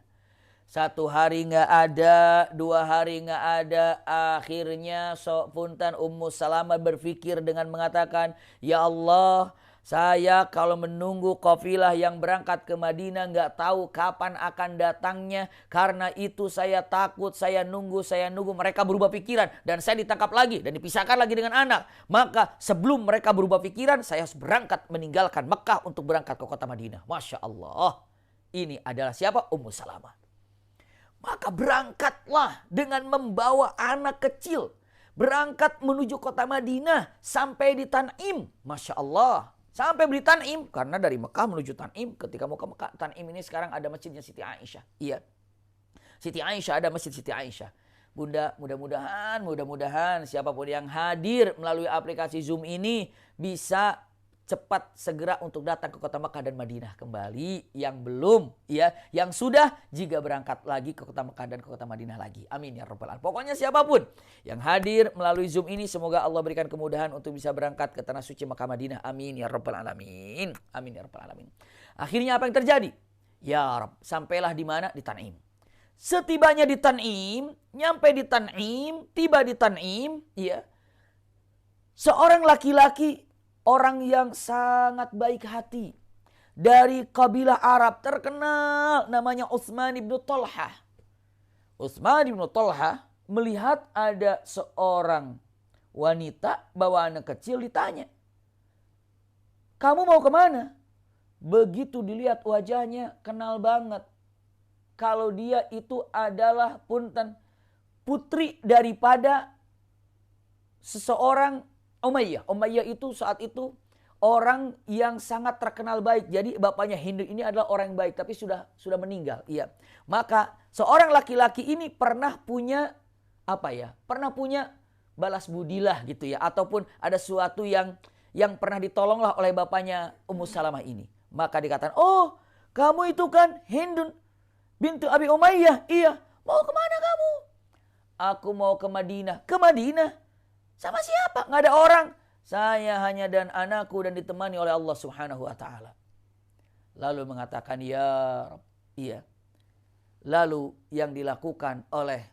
1 hari nggak ada, 2 hari nggak ada, akhirnya punten Ummu Salamah berpikir dengan mengatakan, ya Allah, saya kalau menunggu kafilah yang berangkat ke Madinah nggak tahu kapan akan datangnya. Karena itu saya takut, saya nunggu. Mereka berubah pikiran dan saya ditangkap lagi dan dipisahkan lagi dengan anak. Maka sebelum mereka berubah pikiran, saya harus berangkat meninggalkan Mekah untuk berangkat ke kota Madinah. Masya Allah. Ini adalah siapa? Ummu Salamah. Maka berangkatlah dengan membawa anak kecil. Berangkat menuju kota Madinah sampai di Tan'im. Masya Allah. Sampai beli Tan'im. Karena dari Mekah menuju Tan'im. Ketika mau ke Mekah, Tan'im ini sekarang ada masjidnya Siti Aisyah. Iya. Siti Aisyah, ada masjid Siti Aisyah. Bunda, mudah-mudahan siapapun yang hadir melalui aplikasi Zoom ini bisa cepat segera untuk datang ke kota Mekah dan Madinah kembali. Yang belum, ya, yang sudah juga berangkat lagi ke kota Mekah dan ke kota Madinah lagi. Amin ya rabbal alamin. Pokoknya siapapun yang hadir melalui Zoom ini, semoga Allah berikan kemudahan untuk bisa berangkat ke tanah suci Mekah Madinah. Amin ya rabbal alamin. Amin ya rabbal alamin. Akhirnya apa yang terjadi? Ya Rab, sampailah di mana? Di Tan'im. Setibanya di Tan'im, nyampe di Tan'im, tiba di Tan'im, ya. Seorang laki-laki, orang yang sangat baik hati, dari kabilah Arab terkenal, namanya Utsman ibn Talhah. Utsman ibn Talhah melihat ada seorang wanita bawa anak kecil, ditanya, kamu mau kemana? Begitu dilihat wajahnya, kenal banget. Kalau dia itu adalah punten putri daripada seseorang Umayyah. Umayyah itu saat itu orang yang sangat terkenal baik. Jadi bapaknya Hindu ini adalah orang yang baik, tapi sudah meninggal. Iya. Maka seorang laki-laki ini pernah punya pernah punya balas budilah gitu ya, ataupun ada sesuatu yang pernah ditolonglah oleh bapaknya Ummu Salamah ini. Maka dikatakan, oh kamu itu kan Hindun bintu Abi Umayyah. Iya. Mau kemana kamu? Aku mau ke Madinah. Ke Madinah? Sama siapa? Nggak ada orang. Saya hanya dan anakku dan ditemani oleh Allah Subhanahu wa taala. Lalu mengatakan, ya Rabb. Iya. Lalu yang dilakukan oleh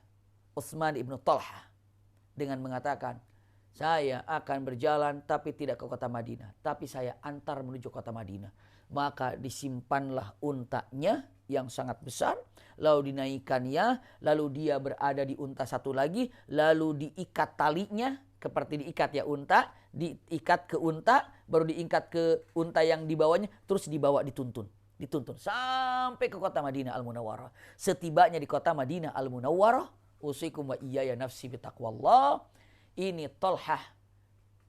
Utsman ibn Talhah dengan mengatakan, saya akan berjalan tapi tidak ke kota Madinah, tapi saya antar menuju kota Madinah. Maka disimpanlah untanya yang sangat besar, lalu dinaikkannya, lalu dia berada di unta satu lagi, lalu diikat talinya, seperti diikat ya unta, diikat ke unta, baru diikat ke unta yang dibawanya, terus dibawa dituntun sampai ke kota Madinah Al-Munawwarah. Setibanya di kota Madinah Al-Munawwarah, usikum wa iyaya nafsi bitaqwallah. Ini Talhah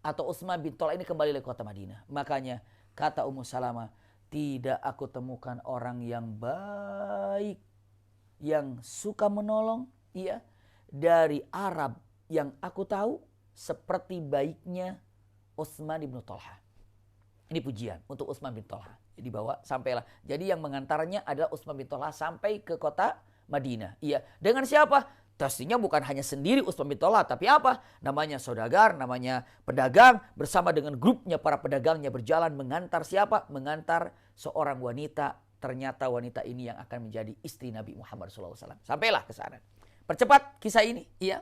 atau Utsman bin Talhah ini kembali ke kota Madinah. Makanya kata Ummu Salamah, tidak aku temukan orang yang baik, yang suka menolong, iya, dari Arab yang aku tahu seperti baiknya Utsman bin Talhah. Ini pujian untuk Utsman bin Talhah. Dibawa sampailah. Jadi yang mengantarnya adalah Utsman bin Talhah sampai ke kota Madinah. Iya, dengan siapa? Pastinya bukan hanya sendiri Utsman bin Talhah, tapi apa? Namanya saudagar, namanya pedagang, bersama dengan grupnya para pedagangnya berjalan mengantar siapa? Mengantar seorang wanita. Ternyata wanita ini yang akan menjadi istri Nabi Muhammad SAW. Sampailah ke sana. Percepat kisah ini, iya.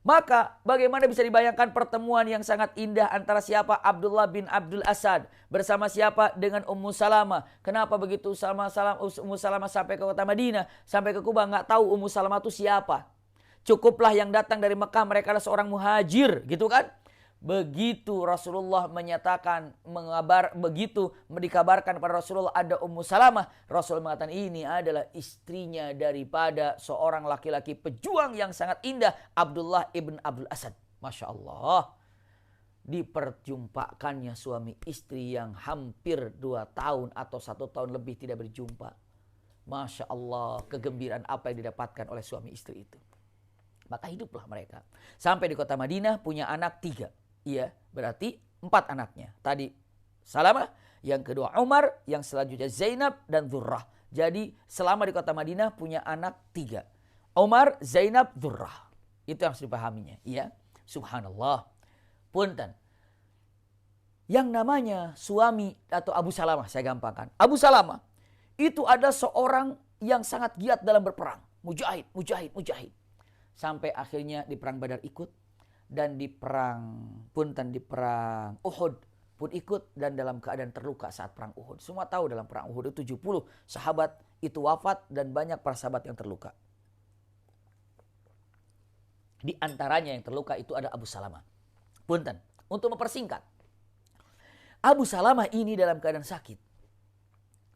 Maka bagaimana bisa dibayangkan pertemuan yang sangat indah antara siapa? Abdullah bin Abdul Asad bersama siapa? Dengan Ummu Salamah. Kenapa begitu Ummu Salamah sampai ke kota Madinah, sampai ke Kubah, nggak tahu Ummu Salamah itu siapa? Cukuplah yang datang dari Mekah, mereka adalah seorang muhajir, gitu kan? Begitu Rasulullah menyatakan, begitu dikabarkan pada Rasulullah ada Ummu Salamah, Rasul mengatakan ini adalah istrinya daripada seorang laki-laki pejuang yang sangat indah, Abdullah ibn Abdul Asad. Masya Allah. Diperjumpakannya suami istri yang hampir 2 tahun atau 1 tahun lebih tidak berjumpa. Masya Allah, kegembiraan apa yang didapatkan oleh suami istri itu. Maka hiduplah mereka. Sampai di kota Madinah punya anak 3. Iya, berarti 4 anaknya. Tadi Salamah, yang kedua Umar, yang selanjutnya Zainab dan Dzurrah. Jadi selama di kota Madinah punya anak 3. Umar, Zainab, Dzurrah. Itu yang harus dipahaminya. Iya, subhanallah. Punten. Yang namanya suami atau Abu Salamah, saya gampangkan. Abu Salamah itu ada seorang yang sangat giat dalam berperang. Mujahid. Sampai akhirnya di perang Badar ikut. Dan di perang Uhud pun ikut dan dalam keadaan terluka saat perang Uhud. Semua tahu dalam perang Uhud itu 70 sahabat itu wafat dan banyak para sahabat yang terluka. Di antaranya yang terluka itu ada Abu Salamah. Punten, untuk mempersingkat. Abu Salamah ini dalam keadaan sakit.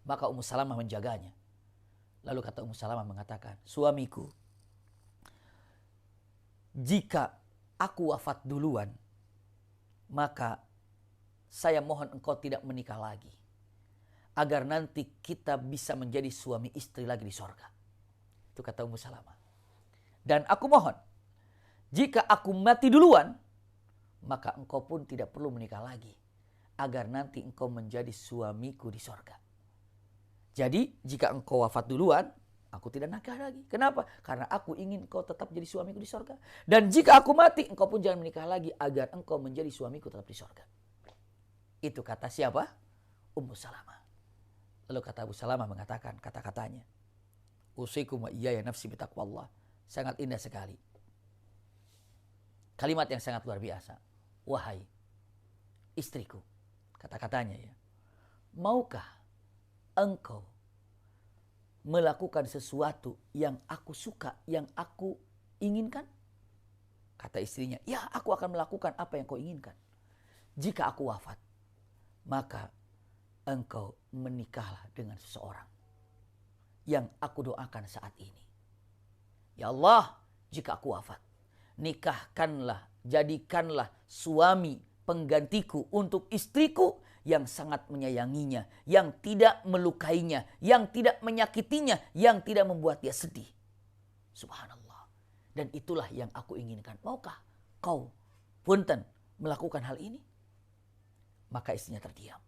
Maka Ummu Salamah menjaganya. Lalu kata Ummu Salamah mengatakan, suamiku, jika aku wafat duluan, maka saya mohon engkau tidak menikah lagi. Agar nanti kita bisa menjadi suami istri lagi di sorga. Itu kata Ummu Salamah. Dan aku mohon, jika aku mati duluan, maka engkau pun tidak perlu menikah lagi. Agar nanti engkau menjadi suamiku di sorga. Jadi jika engkau wafat duluan, aku tidak nikah lagi. Kenapa? Karena aku ingin engkau tetap jadi suamiku di sorga. Dan jika aku mati, engkau pun jangan menikah lagi agar engkau menjadi suamiku tetap di sorga. Itu kata siapa? Ummu Salamah. Lalu kata Abu Salamah mengatakan kata-katanya, usikum wa iyaya nafsi bitaqwallah. Sangat indah sekali. Kalimat yang sangat luar biasa. Wahai istriku, kata-katanya ya, maukah engkau melakukan sesuatu yang aku suka, yang aku inginkan? Kata istrinya, ya aku akan melakukan apa yang kau inginkan. Jika aku wafat, maka engkau menikahlah dengan seseorang yang aku doakan saat ini. Ya Allah, jika aku wafat, nikahkanlah, jadikanlah suami penggantiku untuk istriku yang sangat menyayanginya, yang tidak melukainya, yang tidak menyakitinya, yang tidak membuat dia sedih. Subhanallah. Dan itulah yang aku inginkan. Maukah kau punten melakukan hal ini? Maka istrinya terdiam.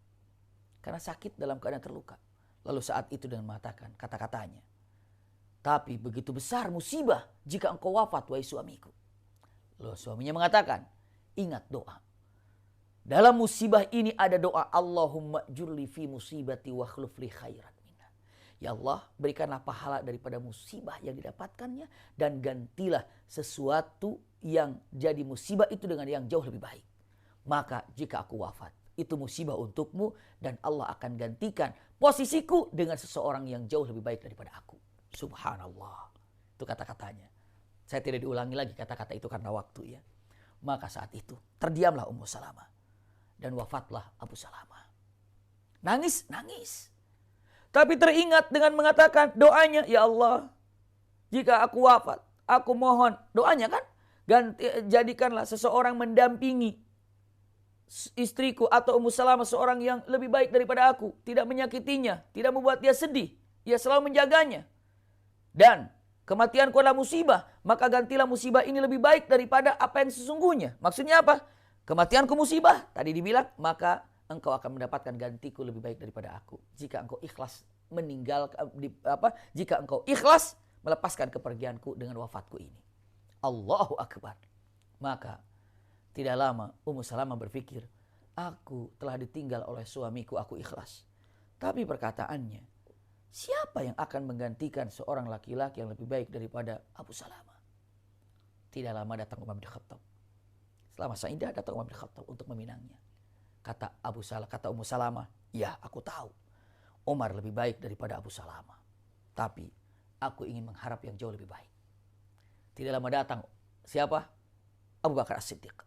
Karena sakit dalam keadaan terluka. Lalu saat itu dengan mengatakan kata-katanya, tapi begitu besar musibah jika engkau wafat, wahai suamiku. Lalu suaminya mengatakan, ingat doa. Dalam musibah ini ada doa, Allahumma jurli fi musibati wa khluf li khairan minha. Ya Allah, berikanlah pahala daripada musibah yang didapatkannya dan gantilah sesuatu yang jadi musibah itu dengan yang jauh lebih baik. Maka jika aku wafat, itu musibah untukmu dan Allah akan gantikan posisiku dengan seseorang yang jauh lebih baik daripada aku. Subhanallah. Itu kata-katanya. Saya tidak diulangi lagi kata-kata itu karena waktu ya. Maka saat itu terdiamlah Ummu Salamah dan wafatlah Abu Salamah. Nangis. Tapi teringat dengan mengatakan doanya, ya Allah, jika aku wafat, aku mohon, doanya kan, jadikanlah seseorang mendampingi istriku atau Ummu Salamah, seorang yang lebih baik daripada aku, tidak menyakitinya, tidak membuat dia sedih, ia selalu menjaganya. Dan kematianku adalah musibah, maka gantilah musibah ini lebih baik daripada apa yang sesungguhnya. Maksudnya apa? Kematianku musibah, tadi dibilang, maka engkau akan mendapatkan gantiku lebih baik daripada aku. Jika engkau ikhlas jika engkau ikhlas melepaskan kepergianku dengan wafatku ini. Allahu Akbar. Maka tidak lama Ummu Salamah berpikir, aku telah ditinggal oleh suamiku, aku ikhlas. Tapi perkataannya, siapa yang akan menggantikan seorang laki-laki yang lebih baik daripada Abu Salamah? Tidak lama datang Umar bin Khattab. Setelah masa indah datang Umar bin Khattab untuk meminangnya. Kata Ummu Salamah, ya aku tahu Umar lebih baik daripada Abu Salamah. Tapi aku ingin mengharap yang jauh lebih baik. Tidak lama datang siapa? Abu Bakar As-Siddiq.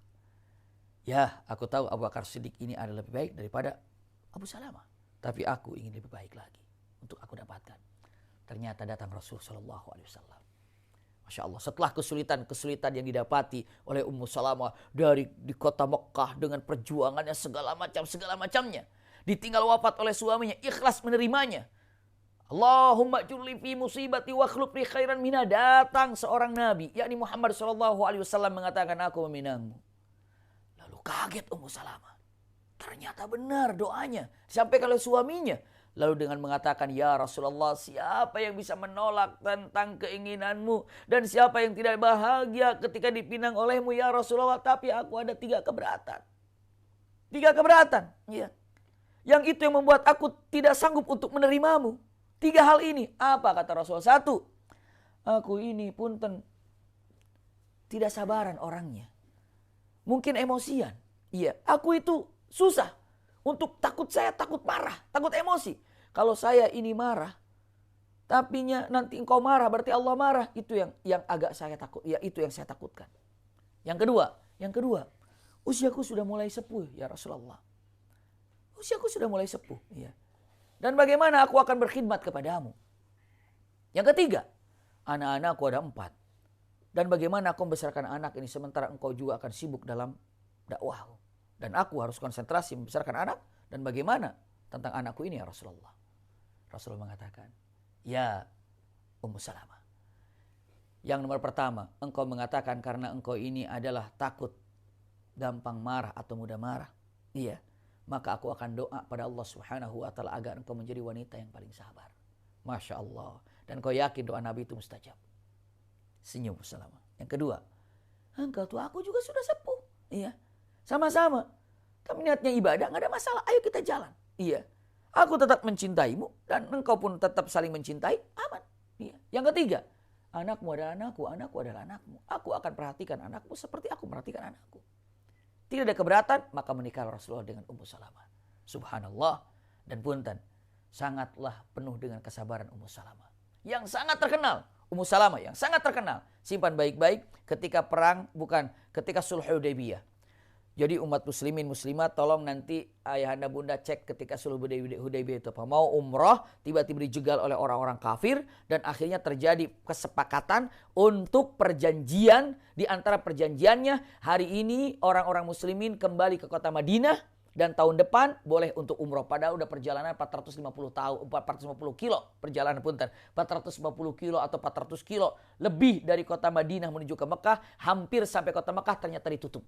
Ya aku tahu Abu Bakar As-Siddiq ini adalah lebih baik daripada Abu Salamah. Tapi aku ingin lebih baik lagi untuk aku dapatkan. Ternyata datang Rasulullah SAW. Masya Allah, setelah kesulitan yang didapati oleh Ummu Salamah di kota Mekah dengan perjuangannya segala macamnya, ditinggal wafat oleh suaminya, ikhlas menerimanya. Allahumma jurli fi musibati wa khluf li khairan minha. Datang seorang nabi, yakni Muhammad SAW mengatakan, aku meminangmu. Lalu kaget Ummu Salamah. Ternyata benar doanya disampaikan oleh suaminya. Lalu dengan mengatakan, ya Rasulullah, siapa yang bisa menolak tentang keinginanmu? Dan siapa yang tidak bahagia ketika dipinang olehmu ya Rasulullah? Tapi aku ada 3 keberatan. 3 keberatan. Ya. Yang itu yang membuat aku tidak sanggup untuk menerimamu. 3 hal ini. Apa kata Rasulullah? 1. Aku ini punten tidak sabaran orangnya. Mungkin emosian. Iya, aku itu susah. Saya takut marah, takut emosi. Kalau saya ini marah, tapinya nanti engkau marah, berarti Allah marah. Itu yang agak saya takut. Ya, itu yang saya takutkan. Yang kedua, usiaku sudah mulai sepuh ya Rasulullah. Usiaku sudah mulai sepuh. Ya. Dan bagaimana aku akan berkhidmat kepadamu? Yang ketiga, anak-anakku ada 4. Dan bagaimana aku membesarkan anak ini sementara engkau juga akan sibuk dalam dakwahmu. Dan aku harus konsentrasi membesarkan anak. Dan bagaimana tentang anakku ini ya Rasulullah? Rasulullah mengatakan, ya Ummu Salamah. Yang nomor pertama, engkau mengatakan karena engkau ini adalah takut gampang marah atau mudah marah. Iya, maka aku akan doa pada Allah Subhanahu wa ta'ala agar engkau menjadi wanita yang paling sabar. Masya Allah. Dan kau yakin doa Nabi itu mustajab. Senyum Ummu Salamah. Yang kedua, engkau tuh aku juga sudah sepuh. Iya. Sama-sama. Tapi niatnya ibadah, gak ada masalah. Ayo kita jalan. Iya. Aku tetap mencintaimu dan engkau pun tetap saling mencintai, aman. Iya. Yang ketiga, anakmu adalah anakku, anakku adalah anakmu. Aku akan perhatikan anakmu seperti aku perhatikan anakku. Tidak ada keberatan, maka menikah Rasulullah dengan Ummu Salamah. Subhanallah. Dan punten, sangatlah penuh dengan kesabaran Ummu Salamah. Yang sangat terkenal, Ummu Salamah yang sangat terkenal. Simpan baik-baik ketika ketika sulh Hudaybiyah. Jadi umat muslimin muslimat, tolong nanti ayahanda bunda cek ketika sulh Hudaybiyah itu apa. Mau umroh, tiba-tiba dijegal oleh orang-orang kafir dan akhirnya terjadi kesepakatan untuk perjanjian. Di antara perjanjiannya, hari ini orang-orang muslimin kembali ke kota Madinah dan tahun depan boleh untuk umroh. Padahal udah perjalanan 450 kilo perjalanan punten. 450 kilo atau 400 kilo lebih dari kota Madinah menuju ke Mekah, hampir sampai kota Mekah ternyata ditutup.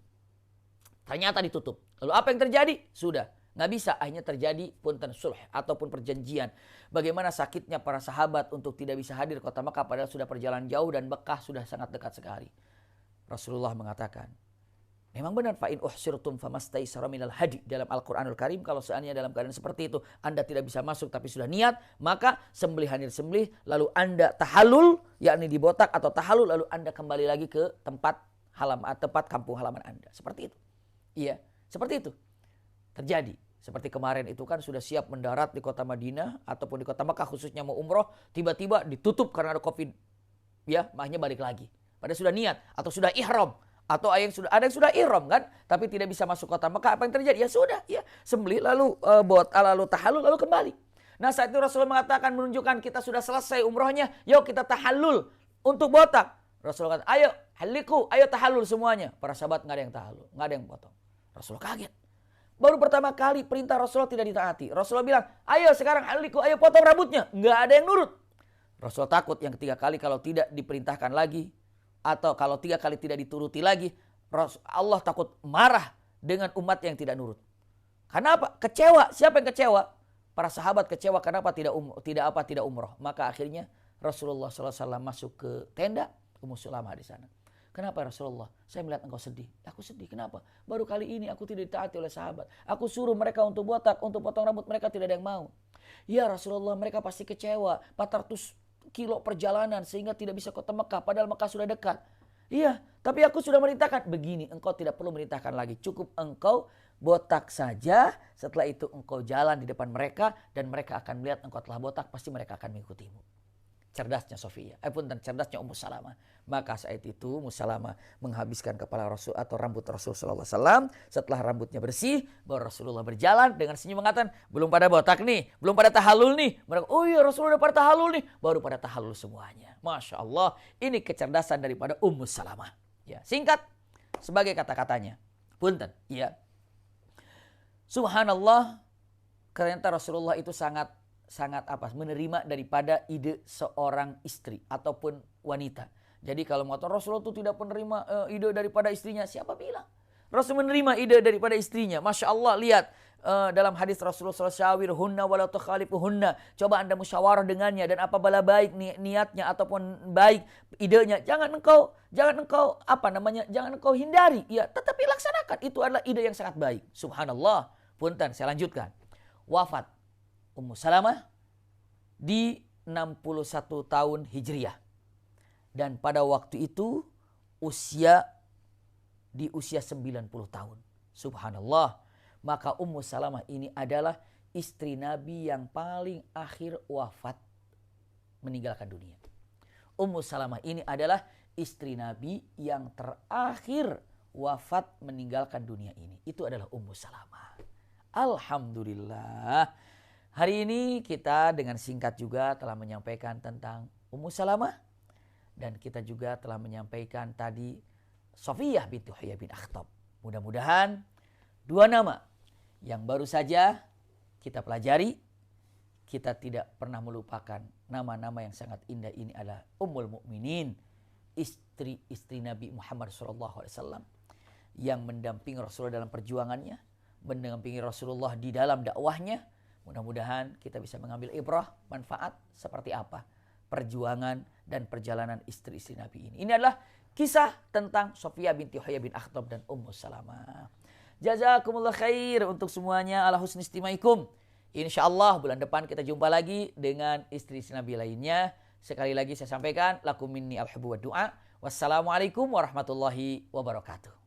Lalu apa yang terjadi? Sudah nggak bisa, akhirnya terjadi punten sulh ataupun perjanjian. Bagaimana sakitnya para sahabat untuk tidak bisa hadir kota Mekah padahal sudah perjalanan jauh dan Mekah sudah sangat dekat sekali. Rasulullah mengatakan, memang benar, fa in uhsirtum famastaisara minal hadi, dalam Al-Qur'anul Karim, kalau seandainya dalam keadaan seperti itu Anda tidak bisa masuk tapi sudah niat, maka sembelih lalu Anda tahallul, yakni dibotak atau tahallul, lalu Anda kembali lagi ke tempat kampung halaman Anda. Seperti itu. Iya, seperti itu. Terjadi. Seperti kemarin itu kan sudah siap mendarat di kota Madinah ataupun di kota Mekah khususnya mau umroh, tiba-tiba ditutup karena ada Covid. Ya, makanya balik lagi. Padahal sudah niat atau sudah ihram. Atau ada yang sudah ihram kan, tapi tidak bisa masuk kota Mekah. Apa yang terjadi? Ya sudah, ya sembelih lalu lalu tahallul lalu kembali. Nah, saat itu Rasulullah mengatakan, menunjukkan kita sudah selesai umrohnya, yuk kita tahallul untuk botak. Rasulullah kata, ayo haliku, ayo tahallul semuanya. Para sahabat nggak ada yang tahallul, nggak ada yang potong. Rasulullah kaget. Baru pertama kali perintah Rasulullah tidak ditaati. Rasulullah bilang, ayo sekarang haliku, ayo potong rambutnya. Nggak ada yang nurut. Rasulullah takut yang ketiga kali kalau tidak diperintahkan lagi, atau kalau 3 kali tidak dituruti lagi, Allah takut marah dengan umat yang tidak nurut. Karena apa? Kecewa. Siapa yang kecewa? Para sahabat kecewa kenapa tidak umroh. Maka akhirnya Rasulullah SAW masuk ke tenda Ummu Salamah di sana. Kenapa Rasulullah? Saya melihat engkau sedih. Aku sedih. Kenapa? Baru kali ini aku tidak ditaati oleh sahabat. Aku suruh mereka untuk botak, untuk potong rambut, mereka tidak ada yang mau. Ya Rasulullah, mereka pasti kecewa. 400 kilo perjalanan sehingga tidak bisa kota Mekah, padahal Mekah sudah dekat. Iya, tapi aku sudah merintahkan. Begini, engkau tidak perlu merintahkan lagi. Cukup engkau botak saja. Setelah itu engkau jalan di depan mereka dan mereka akan melihat engkau telah botak, pasti mereka akan mengikutimu. Cerdasnya Sofia, cerdasnya Ummu Salamah. Maka saat itu Ummu Salamah menghabiskan kepala Rasul atau rambut Rasulullah SAW. Setelah rambutnya bersih, baru Rasulullah berjalan dengan senyum mengatakan, belum pada botak nih, belum pada tahallul nih. Mereka, oh iya Rasulullah udah pada tahallul nih, baru pada tahallul semuanya. Masya Allah, ini kecerdasan daripada Ummu Salamah. Ya, singkat sebagai kata-katanya. Punten, ya. Subhanallah, ternyata Rasulullah itu sangat menerima daripada ide seorang istri ataupun wanita. Jadi kalau mau tahu Rasulullah itu tidak menerima ide daripada istrinya, siapa bilang? Rasul menerima ide daripada istrinya. Masya Allah, lihat dalam hadis Rasulullah SAW, syawirhunna wa la tukhalifuhunna. Coba Anda musyawarah dengannya dan apabila baik niatnya ataupun baik idenya, jangan engkau hindari, ya, tetapi laksanakan. Itu adalah ide yang sangat baik. Subhanallah. Punten, saya lanjutkan. Wafat Ummu Salamah di 61 tahun Hijriah. Dan pada waktu itu di usia 90 tahun. Subhanallah. Maka Ummu Salamah ini adalah istri Nabi yang paling akhir wafat meninggalkan dunia. Ummu Salamah ini adalah istri Nabi yang terakhir wafat meninggalkan dunia ini. Itu adalah Ummu Salamah. Alhamdulillah. Hari ini kita dengan singkat juga telah menyampaikan tentang Ummu Salamah. Dan kita juga telah menyampaikan tadi Sofiyah binti Huyai bin Akhtab. Mudah-mudahan 2 nama yang baru saja kita pelajari, kita tidak pernah melupakan nama-nama yang sangat indah ini adalah Ummul Mukminin, istri Nabi Muhammad SAW yang mendampingi Rasulullah dalam perjuangannya, mendampingi Rasulullah di dalam dakwahnya. Mudah-mudahan kita bisa mengambil ibrah, manfaat seperti apa perjuangan dan perjalanan istri-istri Nabi ini. Ini adalah kisah tentang Sofiyah binti Huyai bin Akhtab dan Ummu Salamah. Jazakumullah khair untuk semuanya. Ala husni istimaikum. Insya Allah bulan depan kita jumpa lagi dengan istri-istri Nabi lainnya. Sekali lagi saya sampaikan, lakum minni al-hubbu wa du'a. Wassalamualaikum warahmatullahi wabarakatuh.